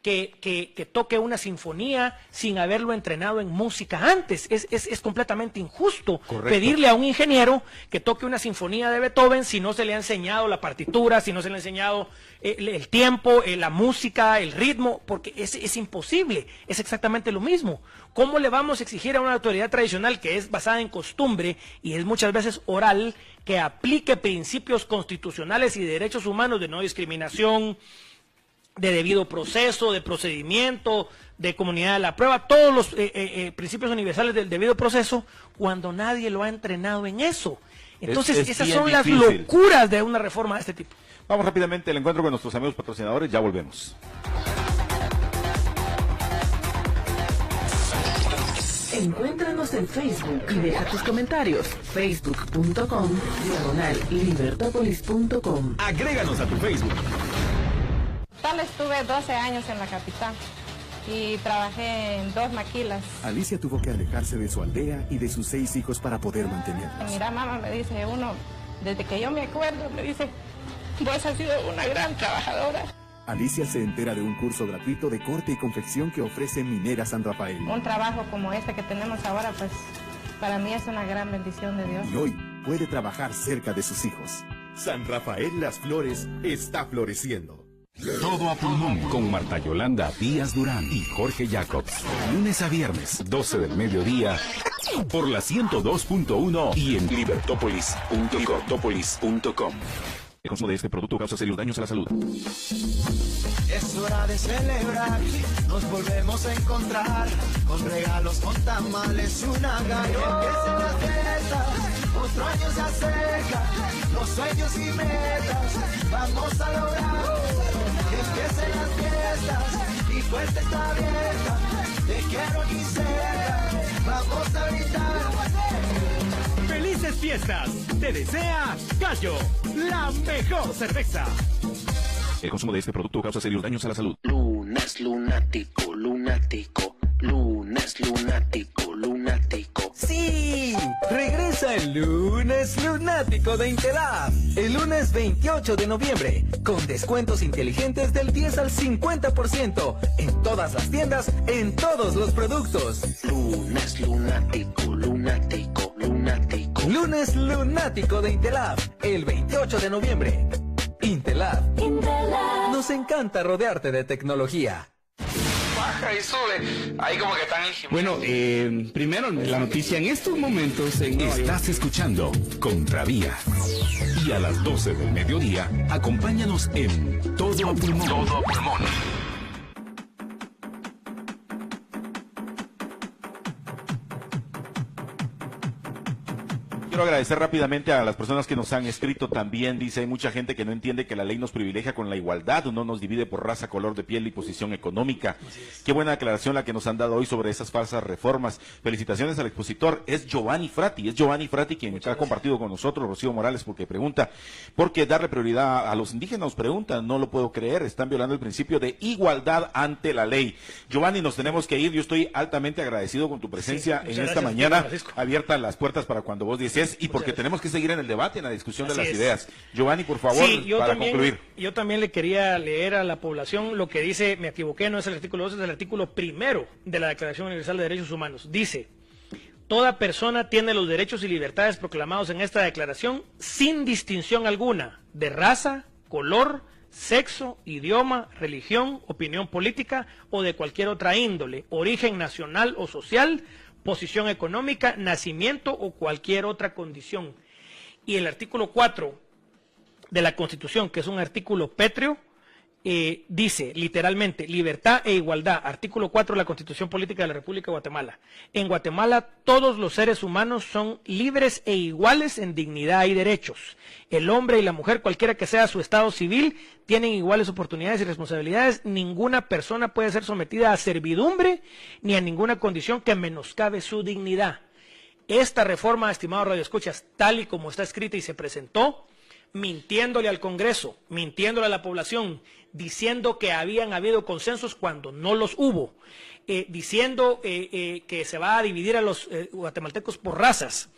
que toque una sinfonía sin haberlo entrenado en música antes. Es completamente injusto. Correcto. Pedirle a un ingeniero que toque una sinfonía de Beethoven si no se le ha enseñado la partitura, si no se le ha enseñado el tiempo, la música, el ritmo, porque es imposible. Es exactamente lo mismo. ¿Cómo le vamos a exigir a una autoridad tradicional que es basada en costumbre y es muchas veces oral, que aplique principios constitucionales y de derechos humanos de no discriminación, de debido proceso, de procedimiento, de comunidad de la prueba, todos los principios universales del debido proceso, cuando nadie lo ha entrenado en eso? Entonces, esas son las locuras de una reforma de este tipo. Vamos rápidamente al encuentro con nuestros amigos patrocinadores, ya volvemos. Encuéntranos en Facebook y deja tus comentarios. Facebook.com/libertopolis.com. Agréganos a tu Facebook. Estuve 12 años en la capital y trabajé en 2 maquilas. Alicia tuvo que alejarse de su aldea y de sus 6 hijos para poder mantenerlos. Mira, mamá, me dice uno, desde que yo me acuerdo, me dice, vos has sido una gran trabajadora. Alicia se entera de un curso gratuito de corte y confección que ofrece Minera San Rafael. Un trabajo como este que tenemos ahora, pues, para mí es una gran bendición de Dios. Y hoy puede trabajar cerca de sus hijos. San Rafael Las Flores está floreciendo. Todo a pulmón con Marta Yolanda Díaz Durán y Jorge Jacobs. Lunes a viernes, 12 del mediodía, por la 102.1 y en libertopolis.com. El consumo de este producto causa serios daños a la salud. Es hora de celebrar, nos volvemos a encontrar, con regalos, con tamales y una galleta. Empiezan las fiestas, otro año se acerca, los sueños y metas, vamos a lograr. Que empiecen las fiestas, mi puerta está abierta, te quiero aquí cerca, vamos a brindar. ¡Felices fiestas! Te desea Gallo, la mejor cerveza. El consumo de este producto causa serios daños a la salud. Lunes lunático, lunático, lunes lunático, lunático. ¡Sí! Regresa el lunes lunático de Intelab. El lunes 28 de noviembre, con descuentos inteligentes del 10 al 50% en todas las tiendas, en todos los productos. Lunes lunático, lunático, lunático. Lunes lunático de Intelab, el 28 de noviembre. Intelab. Nos encanta rodearte de tecnología. Baja y sube. Ahí como que están en... Bueno, primero la noticia en estos momentos en Estás escuchando Contravía. Y a las 12 del mediodía, acompáñanos en Todo a Pulmón. Todo a Pulmón. Quiero agradecer rápidamente a las personas que nos han escrito también. Dice, hay mucha gente que no entiende que la ley nos privilegia con la igualdad, no nos divide por raza, color de piel y posición económica. Qué buena aclaración la que nos han dado hoy sobre esas falsas reformas. Felicitaciones al expositor, es Giovanni Frati quien ha compartido con nosotros, Rocío Morales, porque pregunta, ¿por qué darle prioridad a los indígenas? Nos preguntan, no lo puedo creer, están violando el principio de igualdad ante la ley. Giovanni, nos tenemos que ir, yo estoy altamente agradecido con tu presencia en esta mañana, abiertas las puertas para cuando vos dices, y porque tenemos que seguir en el debate, en la discusión de las ideas. Giovanni, por favor, para concluir. Yo también le quería leer a la población lo que dice, me equivoqué, no es el artículo 2, es el artículo 1 de la Declaración Universal de Derechos Humanos. Dice, toda persona tiene los derechos y libertades proclamados en esta declaración sin distinción alguna de raza, color, sexo, idioma, religión, opinión política o de cualquier otra índole, origen nacional o social, posición económica, nacimiento o cualquier otra condición. Y el artículo 4 de la Constitución, que es un artículo pétreo, dice literalmente libertad e igualdad, artículo 4 de la Constitución Política de la República de Guatemala. En Guatemala todos los seres humanos son libres e iguales en dignidad y derechos. El hombre y la mujer, cualquiera que sea su estado civil, tienen iguales oportunidades y responsabilidades. Ninguna persona puede ser sometida a servidumbre ni a ninguna condición que menoscabe su dignidad. esta reforma, estimados radioescuchas, tal y como está escrita y se presentó, mintiéndole al Congreso, mintiéndole a la población, diciendo que habían habido consensos cuando no los hubo, diciendo que se va a dividir a los guatemaltecos por razas,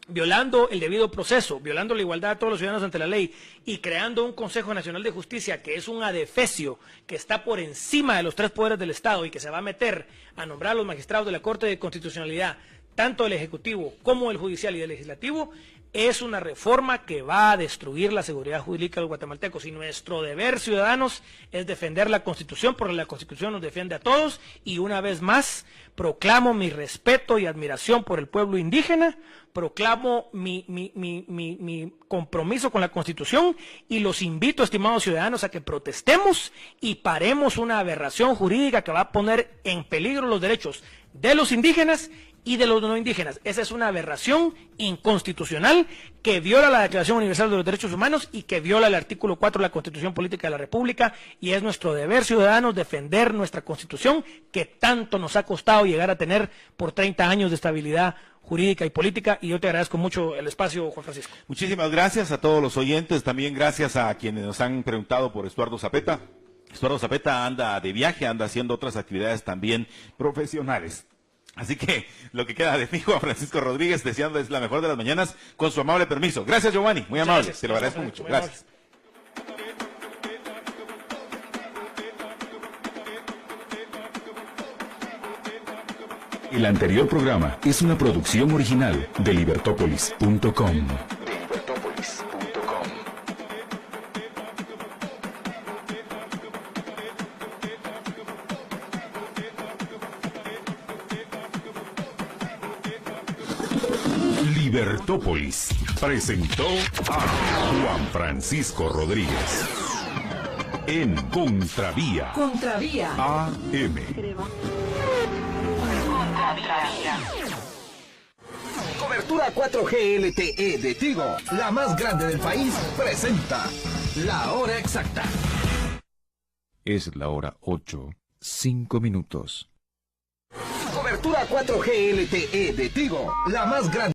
violando el debido proceso, violando la igualdad de todos los ciudadanos ante la ley y creando un Consejo Nacional de Justicia que es un adefesio que está por encima de los tres poderes del Estado y que se va a meter a nombrar a los magistrados de la Corte de Constitucionalidad, tanto del Ejecutivo como del Judicial y del Legislativo, es una reforma que va a destruir la seguridad jurídica de los guatemaltecos. Y nuestro deber, ciudadanos, es defender la Constitución, porque la Constitución nos defiende a todos. Y una vez más, proclamo mi respeto y admiración por el pueblo indígena, proclamo mi compromiso con la Constitución y los invito, estimados ciudadanos, a que protestemos y paremos una aberración jurídica que va a poner en peligro los derechos de los indígenas y de los no indígenas. Esa es una aberración inconstitucional que viola la Declaración Universal de los Derechos Humanos y que viola el artículo 4 de la Constitución Política de la República, y es nuestro deber, ciudadanos, defender nuestra Constitución que tanto nos ha costado llegar a tener por 30 años de estabilidad jurídica y política. Y yo te agradezco mucho el espacio, Juan Francisco. Muchísimas gracias a todos los oyentes, también gracias a quienes nos han preguntado por Estuardo Zapeta. Estuardo Zapeta anda de viaje, anda haciendo otras actividades también profesionales. Así que lo que queda de mí, Juan Francisco Rodríguez, deseándoles la mejor de las mañanas, con su amable permiso. Gracias, Giovanni, muy amable, Gracias, te lo agradezco mucho. Gracias. El anterior programa es una producción original de Libertópolis.com. Libertópolis presentó a Juan Francisco Rodríguez en Contravía. Contravía. AM. Cobertura 4G LTE de Tigo, la más grande del país, presenta la hora exacta. Es la hora 8:05. Cobertura 4G LTE de Tigo, la más grande.